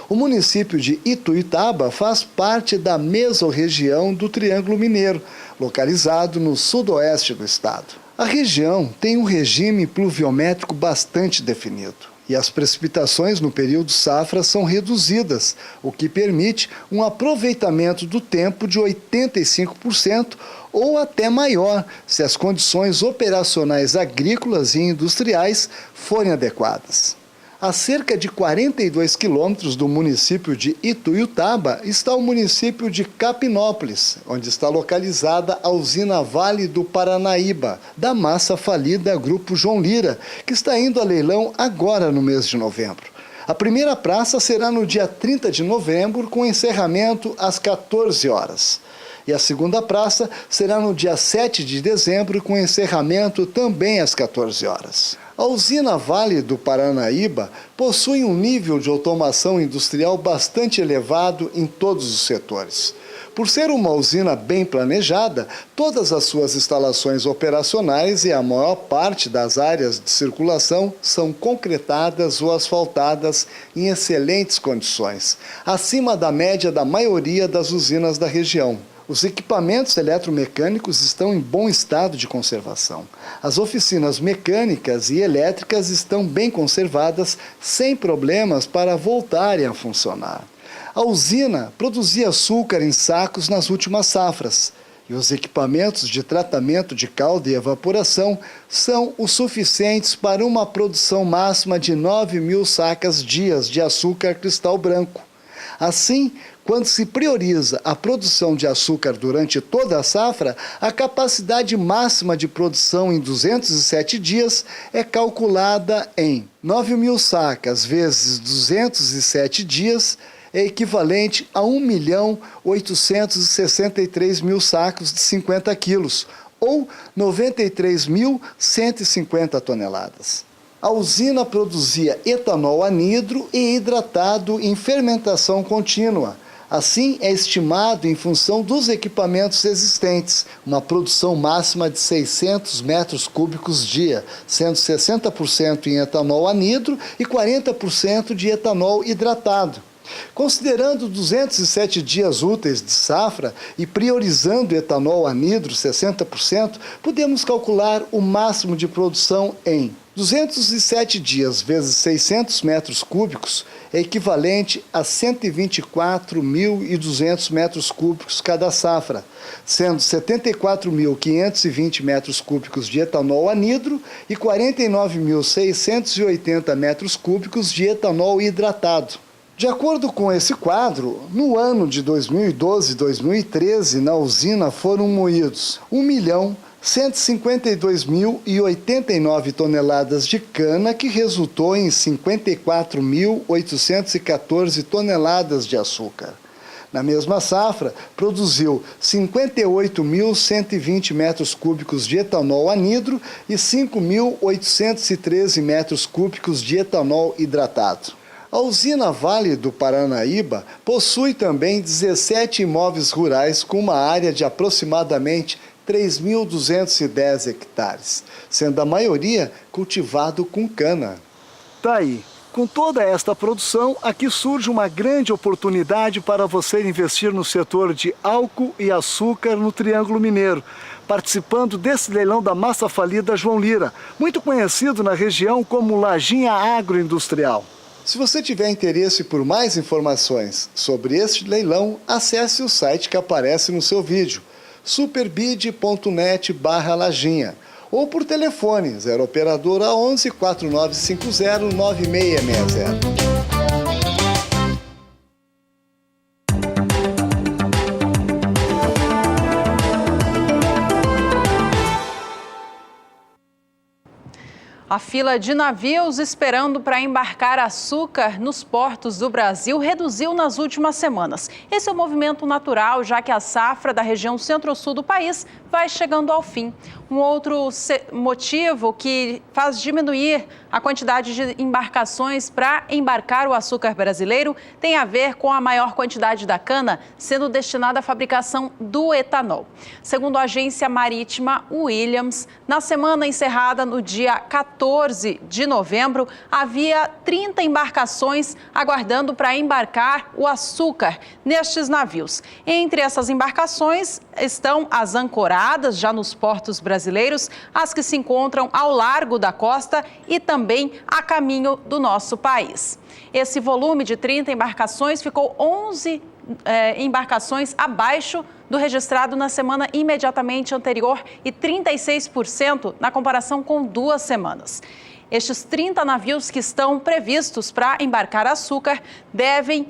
O município de Ituiutaba faz parte da mesorregião do Triângulo Mineiro, localizado no sudoeste do estado. A região tem um regime pluviométrico bastante definido e as precipitações no período safra são reduzidas, o que permite um aproveitamento do tempo de 85% ou até maior, se as condições operacionais agrícolas e industriais forem adequadas. A cerca de 42 quilômetros do município de Ituiutaba está o município de Capinópolis, onde está localizada a usina Vale do Paranaíba, da massa falida Grupo João Lira, que está indo a leilão agora no mês de novembro. A primeira praça será no dia 30 de novembro, com encerramento às 14 horas. E a segunda praça será no dia 7 de dezembro, com encerramento também às 14 horas. A usina Vale do Paranaíba possui um nível de automação industrial bastante elevado em todos os setores. Por ser uma usina bem planejada, todas as suas instalações operacionais e a maior parte das áreas de circulação são concretadas ou asfaltadas em excelentes condições, acima da média da maioria das usinas da região. Os equipamentos eletromecânicos estão em bom estado de conservação. As oficinas mecânicas e elétricas estão bem conservadas, sem problemas para voltarem a funcionar. A usina produzia açúcar em sacos nas últimas safras, e os equipamentos de tratamento de calda e evaporação são o suficientes para uma produção máxima de 9.000 sacas-dias de açúcar cristal branco. Assim, quando se prioriza a produção de açúcar durante toda a safra, a capacidade máxima de produção em 207 dias é calculada em 9.000 sacas vezes 207 dias, é equivalente a 1.863.000 sacos de 50 quilos, ou 93.150 toneladas. A usina produzia etanol anidro e hidratado em fermentação contínua. Assim, é estimado, em função dos equipamentos existentes, uma produção máxima de 600 metros cúbicos dia, sendo 60% em etanol anidro e 40% de etanol hidratado. Considerando 207 dias úteis de safra e priorizando etanol anidro 60%, podemos calcular o máximo de produção em 207 dias vezes 600 metros cúbicos é equivalente a 124.200 metros cúbicos cada safra, sendo 74.520 metros cúbicos de etanol anidro e 49.680 metros cúbicos de etanol hidratado. De acordo com esse quadro, no ano de 2012 e 2013, na usina foram moídos 1.152.089 toneladas de cana, que resultou em 54.814 toneladas de açúcar. Na mesma safra, produziu 58.120 metros cúbicos de etanol anidro e 5.813 metros cúbicos de etanol hidratado. A usina Vale do Paranaíba possui também 17 imóveis rurais com uma área de aproximadamente 3.210 hectares, sendo a maioria cultivado com cana. Tá aí. Com toda esta produção, aqui surge uma grande oportunidade para você investir no setor de álcool e açúcar no Triângulo Mineiro, participando desse leilão da massa falida João Lira, muito conhecido na região como Lajinha Agroindustrial. Se você tiver interesse por mais informações sobre este leilão, acesse o site que aparece no seu vídeo, superbid.net/lajinha, ou por telefone 0 operadora 11 4950 9660. A fila de navios esperando para embarcar açúcar nos portos do Brasil reduziu nas últimas semanas. Esse é um movimento natural, já que a safra da região centro-sul do país vai chegando ao fim. Um outro motivo que faz diminuir a quantidade de embarcações para embarcar o açúcar brasileiro tem a ver com a maior quantidade da cana sendo destinada à fabricação do etanol. Segundo a agência marítima Williams, na semana encerrada no dia 14 de novembro, havia 30 embarcações aguardando para embarcar o açúcar nestes navios. Entre essas embarcações estão as ancoradas já nos portos brasileiros, as que se encontram ao largo da costa e também a caminho do nosso país. Esse volume de 30 embarcações ficou 11 embarcações abaixo do registrado na semana imediatamente anterior e 36% na comparação com 2 semanas. Estes 30 navios que estão previstos para embarcar açúcar devem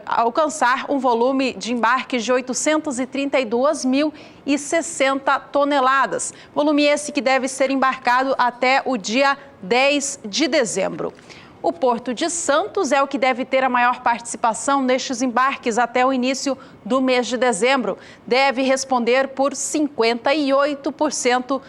alcançar um volume de embarque de 832.060 toneladas. Volume esse que deve ser embarcado até o dia 10 de dezembro. O Porto de Santos é o que deve ter a maior participação nestes embarques até o início do mês de dezembro. Deve responder por 58%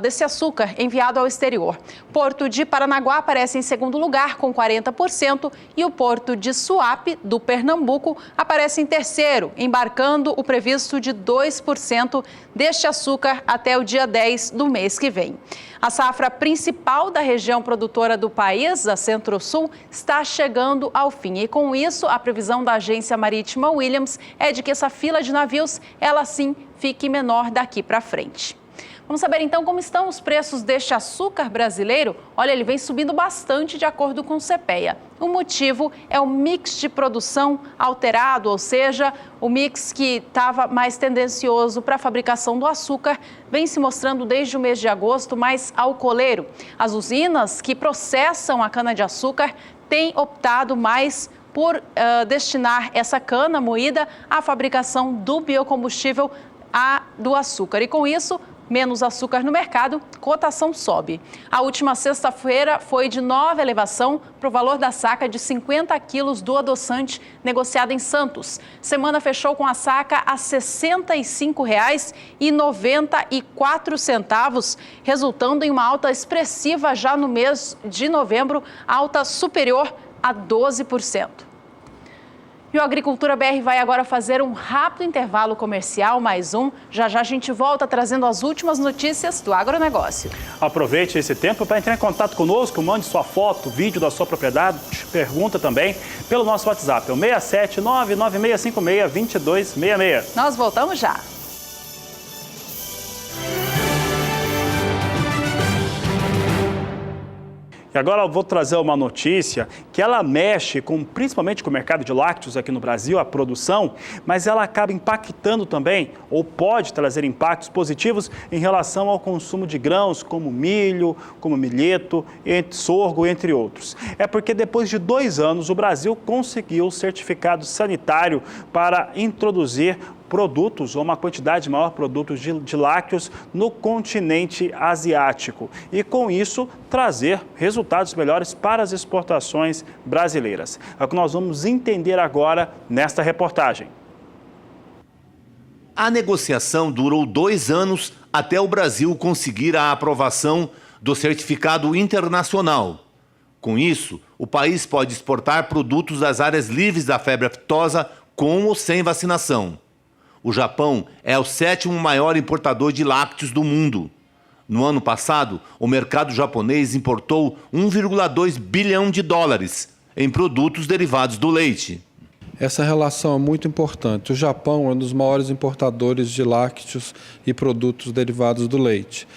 desse açúcar enviado ao exterior. Porto de Paranaguá aparece em segundo lugar, com 40%, e o Porto de Suape, do Pernambuco, aparece em terceiro, embarcando o previsto de 2% deste açúcar até o dia 10 do mês que vem. A safra principal da região produtora do país, a Centro-Sul, está chegando ao fim. E com isso, a previsão da agência marítima Williams é de que essa fila de navios, ela sim, fique menor daqui para frente. Vamos saber então como estão os preços deste açúcar brasileiro. Olha, ele vem subindo bastante de acordo com o CPEA. O motivo é o mix de produção alterado, ou seja, o mix que estava mais tendencioso para a fabricação do açúcar vem se mostrando desde o mês de agosto mais alcooleiro. As usinas que processam a cana-de-açúcar têm optado mais por destinar essa cana moída à fabricação do biocombustível do açúcar. E com isso, menos açúcar no mercado, cotação sobe. A última sexta-feira foi de nova elevação para o valor da saca de 50 quilos do adoçante negociado em Santos. Semana fechou com a saca a R$ 65,94, resultando em uma alta expressiva já no mês de novembro, alta superior a 12%. E o Agricultura BR vai agora fazer um rápido intervalo comercial, mais um. Já já a gente volta trazendo as últimas notícias do agronegócio. Aproveite esse tempo para entrar em contato conosco, mande sua foto, vídeo da sua propriedade, pergunta também pelo nosso WhatsApp, é o 67996562266. Nós voltamos já. E agora eu vou trazer uma notícia que ela mexe principalmente com o mercado de lácteos aqui no Brasil, a produção, mas ela acaba impactando também, ou pode trazer impactos positivos em relação ao consumo de grãos, como milho, como milheto, sorgo, entre outros. É porque depois de 2 anos o Brasil conseguiu o certificado sanitário para introduzir produtos, ou uma quantidade maior de produtos de lácteos no continente asiático. E com isso, trazer resultados melhores para as exportações brasileiras. É o que nós vamos entender agora nesta reportagem. A negociação durou 2 anos até o Brasil conseguir a aprovação do certificado internacional. Com isso, o país pode exportar produtos das áreas livres da febre aftosa com ou sem vacinação. O Japão é o 7º maior importador de lácteos do mundo. No ano passado, o mercado japonês importou 1,2 bilhão de dólares em produtos derivados do leite. Essa relação é muito importante. O Japão é um dos maiores importadores de lácteos e produtos derivados do leite.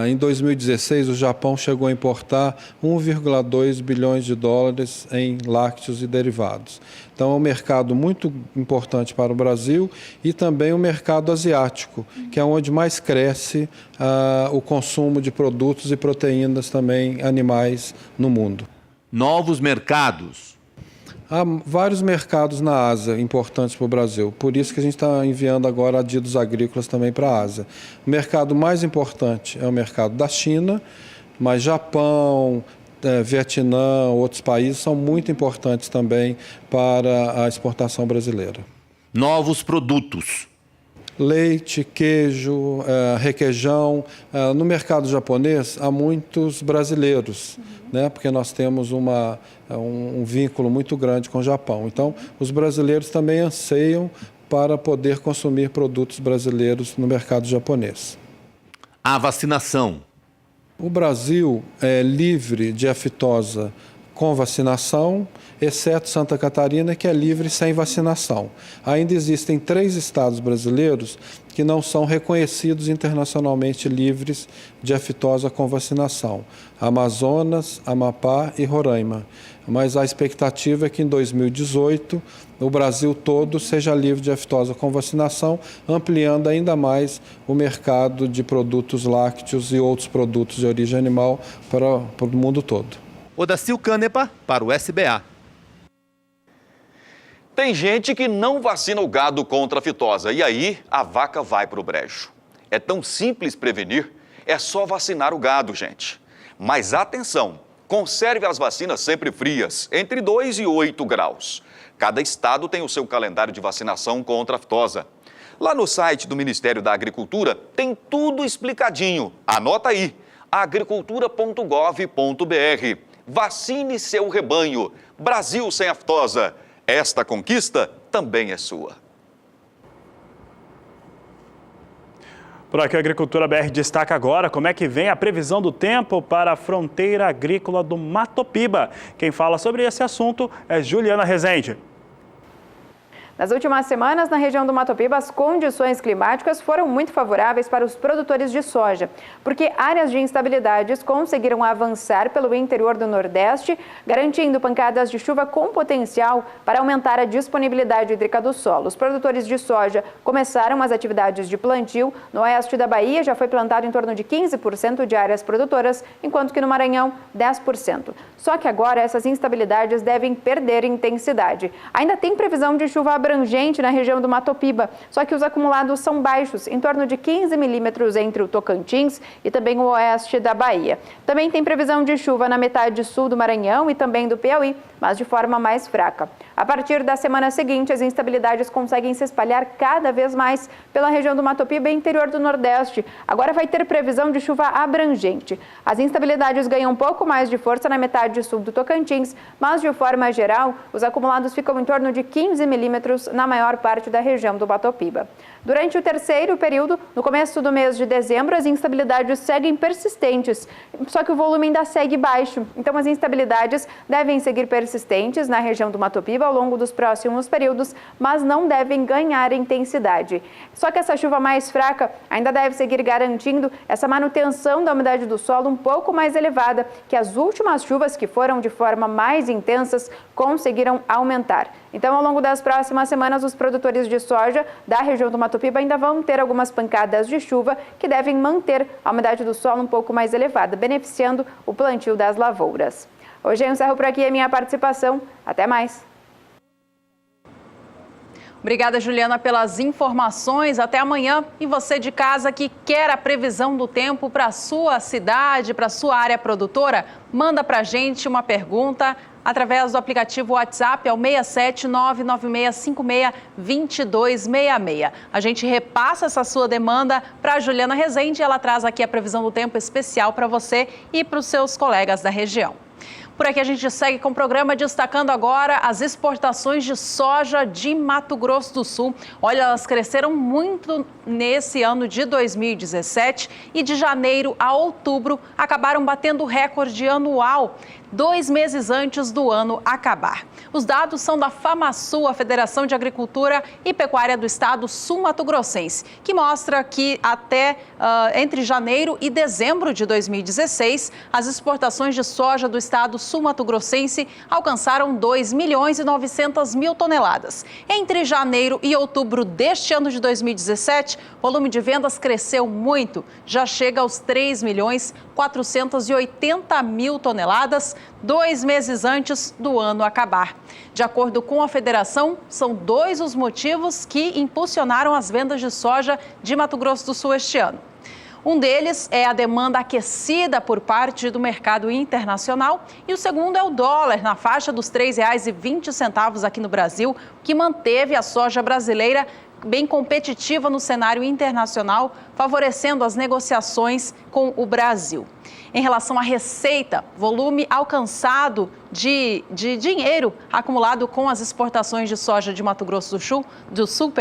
Em 2016, o Japão chegou a importar 1,2 bilhões de dólares em lácteos e derivados. Então, é um mercado muito importante para o Brasil e também o mercado asiático, que é onde mais cresce o consumo de produtos e proteínas também animais no mundo. Novos mercados. Há vários mercados na Ásia importantes para o Brasil, por isso que a gente está enviando agora adidos agrícolas também para a Ásia. O mercado mais importante é o mercado da China, mas Japão, Vietnã, outros países são muito importantes também para a exportação brasileira. Novos produtos. Leite, queijo, requeijão. No mercado japonês há muitos brasileiros, né? Porque nós temos um vínculo muito grande com o Japão. Então, os brasileiros também anseiam para poder consumir produtos brasileiros no mercado japonês. A vacinação. O Brasil é livre de aftosa com vacinação, exceto Santa Catarina, que é livre sem vacinação. Ainda existem 3 estados brasileiros que não são reconhecidos internacionalmente livres de aftosa com vacinação: Amazonas, Amapá e Roraima. Mas a expectativa é que em 2018 o Brasil todo seja livre de aftosa com vacinação, ampliando ainda mais o mercado de produtos lácteos e outros produtos de origem animal para o mundo todo. Odacil Canepa para o SBA. Tem gente que não vacina o gado contra a aftosa e aí a vaca vai para o brejo. É tão simples prevenir, é só vacinar o gado, gente. Mas atenção, conserve as vacinas sempre frias, entre 2 e 8 graus. Cada estado tem o seu calendário de vacinação contra a aftosa. Lá no site do Ministério da Agricultura tem tudo explicadinho. Anota aí, agricultura.gov.br. Vacine seu rebanho. Brasil sem aftosa. Esta conquista também é sua. Por aqui, a Agricultura BR destaca agora como é que vem a previsão do tempo para a fronteira agrícola do Matopiba. Quem fala sobre esse assunto é Juliana Rezende. Nas últimas semanas, na região do Matopiba, as condições climáticas foram muito favoráveis para os produtores de soja, porque áreas de instabilidades conseguiram avançar pelo interior do Nordeste, garantindo pancadas de chuva com potencial para aumentar a disponibilidade hídrica do solo. Os produtores de soja começaram as atividades de plantio. No oeste da Bahia, já foi plantado em torno de 15% de áreas produtoras, enquanto que no Maranhão, 10%. Só que agora essas instabilidades devem perder intensidade. Ainda tem previsão de chuva abrangente na região do Mato Piba, só que os acumulados são baixos, em torno de 15 milímetros entre o Tocantins e também o oeste da Bahia. Também tem previsão de chuva na metade sul do Maranhão e também do Piauí, mas de forma mais fraca. A partir da semana seguinte, as instabilidades conseguem se espalhar cada vez mais pela região do Mato Piba e interior do Nordeste. Agora vai ter previsão de chuva abrangente. As instabilidades ganham um pouco mais de força na metade sul do Tocantins, mas de forma geral, os acumulados ficam em torno de 15 milímetros na maior parte da região do Mato Piba. Durante o terceiro período, no começo do mês de dezembro, as instabilidades seguem persistentes, só que o volume ainda segue baixo. Então, as instabilidades devem seguir persistentes na região do Mato Piba ao longo dos próximos períodos, mas não devem ganhar intensidade. Só que essa chuva mais fraca ainda deve seguir garantindo essa manutenção da umidade do solo um pouco mais elevada, que as últimas chuvas que foram de forma mais intensas conseguiram aumentar. Então, ao longo das próximas semanas, os produtores de soja da região do Mato Piba ainda vão ter algumas pancadas de chuva que devem manter a umidade do solo um pouco mais elevada, beneficiando o plantio das lavouras. Hoje eu encerro por aqui a minha participação. Até mais! Obrigada, Juliana, pelas informações. Até amanhã. E você de casa que quer a previsão do tempo para a sua cidade, para a sua área produtora, manda para a gente uma pergunta através do aplicativo WhatsApp, é o 67996562266. A gente repassa essa sua demanda para a Juliana Rezende e ela traz aqui a previsão do tempo especial para você e para os seus colegas da região. Por aqui a gente segue com o programa destacando agora as exportações de soja de Mato Grosso do Sul. Olha, elas cresceram muito nesse ano de 2017 e de janeiro a outubro acabaram batendo o recorde anual 2 meses antes do ano acabar. Os dados são da FamaSul, a Federação de Agricultura e Pecuária do Estado Sul-Mato-Grossense, que mostra que até entre janeiro e dezembro de 2016, as exportações de soja do estado Sul-Mato-Grossense alcançaram 2.900.000 toneladas. Entre janeiro e outubro deste ano de 2017, o volume de vendas cresceu muito, já chega aos 3.480.000 toneladas, 2 meses antes do ano acabar. De acordo com a federação, são 2 os motivos que impulsionaram as vendas de soja de Mato Grosso do Sul este ano. Um deles é a demanda aquecida por parte do mercado internacional e o segundo é o dólar, na faixa dos R$ 3,20 aqui no Brasil, que manteve a soja brasileira bem competitiva no cenário internacional, favorecendo as negociações com o Brasil. Em relação à receita, volume alcançado de dinheiro acumulado com as exportações de soja de Mato Grosso do Sul,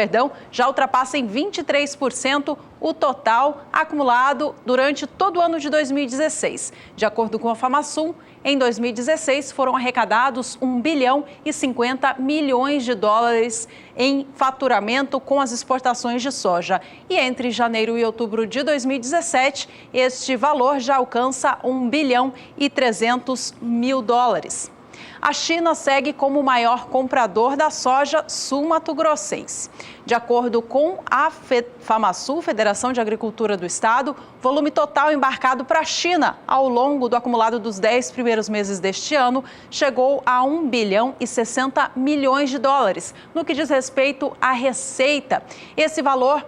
já ultrapassa em 23% o total acumulado durante todo o ano de 2016. De acordo com a FamaSul, em 2016 foram arrecadados 1 bilhão e 50 milhões de dólares em faturamento com as exportações de soja. E entre janeiro e outubro de 2017, este valor já alcança 1 bilhão e 300 mil dólares. A China segue como o maior comprador da soja sul-mato-grossense. De acordo com a FamaSul, Federação de Agricultura do Estado, o volume total embarcado para a China ao longo do acumulado dos 10 primeiros meses deste ano chegou a 1 bilhão e 60 milhões de dólares, no que diz respeito à receita. Esse valor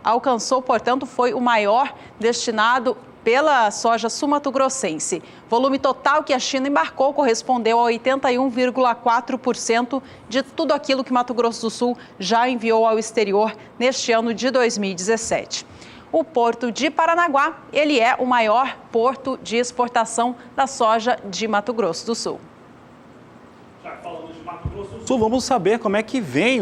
alcançou, portanto, foi o maior destinado pela soja sul-mato-grossense. Volume total que a China embarcou correspondeu a 81,4% de tudo aquilo que Mato Grosso do Sul já enviou ao exterior neste ano de 2017. O Porto de Paranaguá, ele é o maior porto de exportação da soja de Mato Grosso do Sul. Já falamos de Mato Grosso do Sul, vamos saber como é que vem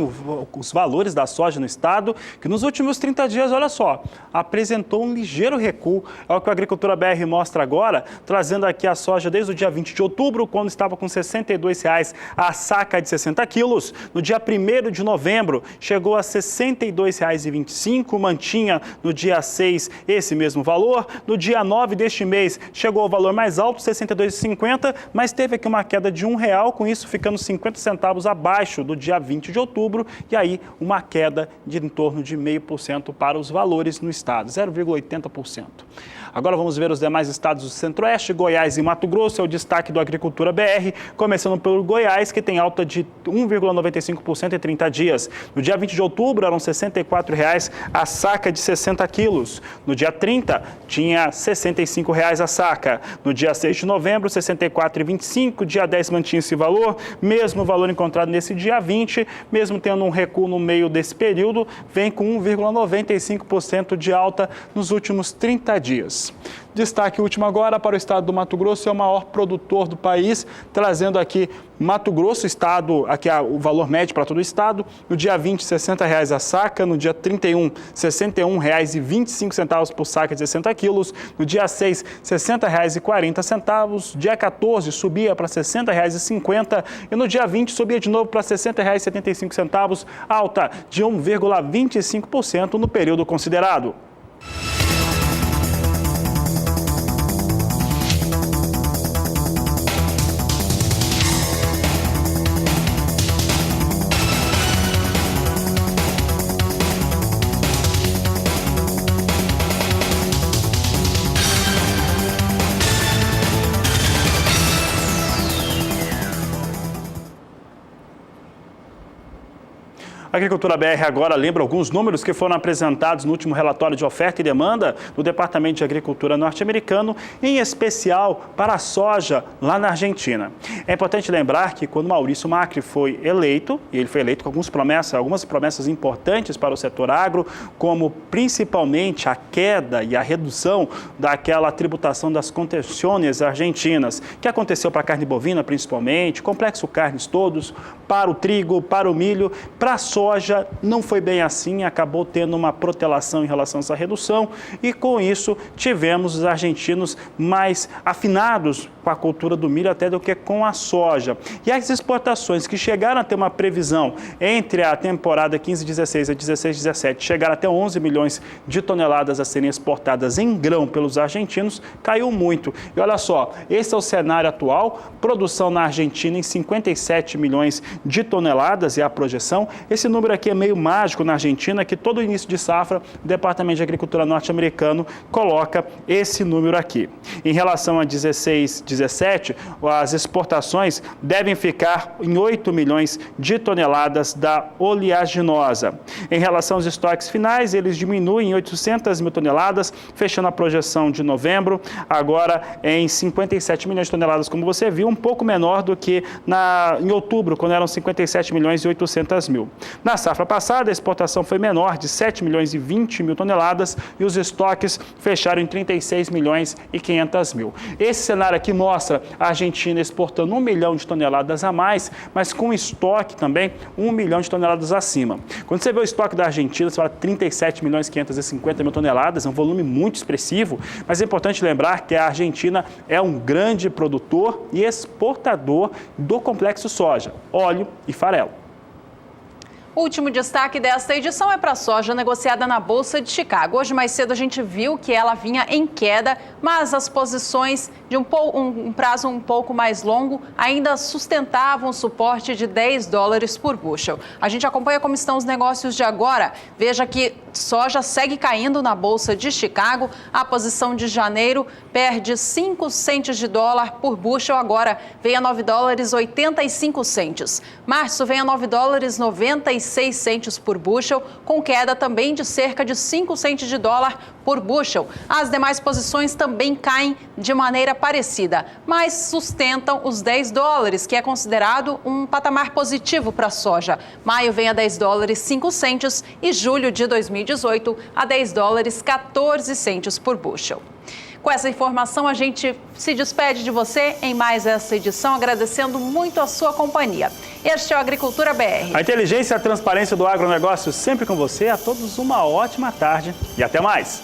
os valores da soja no estado, que nos últimos 30 dias, olha só, apresentou um ligeiro recuo. É o que a Agricultura BR mostra agora, trazendo aqui a soja desde o dia 20 de outubro, quando estava com R$ 62,00 a saca de 60 quilos. No dia 1º de novembro, chegou a R$ 62,25, mantinha no dia 6 esse mesmo valor. No dia 9 deste mês, chegou ao valor mais alto, R$ 62,50, mas teve aqui uma queda de R$ 1,00, com isso ficando 50 centavos abaixo abaixo do dia 20 de outubro e aí uma queda de em torno de 0,5% para os valores no estado, 0,80%. Agora vamos ver os demais estados do Centro-Oeste. Goiás e Mato Grosso é o destaque do Agricultura BR, começando pelo Goiás, que tem alta de 1,95% em 30 dias. No dia 20 de outubro, eram R$ 64,00 a saca de 60 quilos. No dia 30, tinha R$ 65,00 a saca. No dia 6 de novembro, R$ 64,25. Dia 10 mantinha esse valor, mesmo valor encontrado nesse dia 20, mesmo tendo um recuo no meio desse período, vem com 1,95% de alta nos últimos 30 dias. Destaque último agora para o estado do Mato Grosso, é o maior produtor do país, trazendo aqui Mato Grosso, estado, aqui é o valor médio para todo o estado, no dia 20, R$ 60,00 a saca, no dia 31, R$ 61,25 por saca de 60 quilos, no dia 6, R$ 60,40, dia 14 subia para R$ 60,50 e no dia 20 subia de novo para R$ 60,75, alta de 1,25% no período considerado. A Agricultura BR agora lembra alguns números que foram apresentados no último relatório de oferta e demanda do Departamento de Agricultura norte-americano, em especial para a soja lá na Argentina. É importante lembrar que quando Maurício Macri foi eleito, e ele foi eleito com algumas promessas importantes para o setor agro, como principalmente a queda e a redução daquela tributação das concessões argentinas, que aconteceu para a carne bovina principalmente, complexo carnes todos, para o trigo, para o milho, para a soja não foi bem assim, acabou tendo uma protelação em relação a essa redução e com isso tivemos os argentinos mais afinados com a cultura do milho até do que com a soja. E as exportações que chegaram a ter uma previsão entre a temporada 15-16 e 16-17, chegaram até 11 milhões de toneladas a serem exportadas em grão pelos argentinos, caiu muito. E olha só, esse é o cenário atual, produção na Argentina em 57 milhões de toneladas é a projeção. Esse número aqui é meio mágico na Argentina, que todo início de safra, o Departamento de Agricultura norte-americano coloca esse número aqui. Em relação a 16-17, as exportações devem ficar em 8 milhões de toneladas da oleaginosa. Em relação aos estoques finais, eles diminuem em 800 mil toneladas, fechando a projeção de novembro, agora em 57 milhões de toneladas, como você viu, um pouco menor do que em outubro, quando eram 57 milhões e 800 mil. Na safra passada, a exportação foi menor, de 7 milhões e 20 mil toneladas, e os estoques fecharam em 36 milhões e 500 mil. Esse cenário aqui mostra a Argentina exportando 1 milhão de toneladas a mais, mas com estoque também 1 milhão de toneladas acima. Quando você vê o estoque da Argentina, você fala 37 milhões e 550 mil toneladas, é um volume muito expressivo, mas é importante lembrar que a Argentina é um grande produtor e exportador do complexo soja, óleo e farelo. O último destaque desta edição é para a soja negociada na Bolsa de Chicago. Hoje mais cedo a gente viu que ela vinha em queda, mas as posições de um prazo um pouco mais longo ainda sustentavam o suporte de $10 por bushel. A gente acompanha como estão os negócios de agora. Veja que soja segue caindo na Bolsa de Chicago. A posição de janeiro perde 5 centes de dólar por bushel, agora vem a $9,85. Março vem a $9,96 por bushel, com queda também de cerca de 5 centes de dólar por bushel. As demais posições também caem de maneira parecida, mas sustentam os $10, que é considerado um patamar positivo para a soja. Maio vem a $10,05 e julho de 2018 a $10,14 por bushel. Com essa informação, a gente se despede de você em mais essa edição, agradecendo muito a sua companhia. Este é o Agricultura BR. A inteligência e a transparência do agronegócio sempre com você. A todos uma ótima tarde e até mais.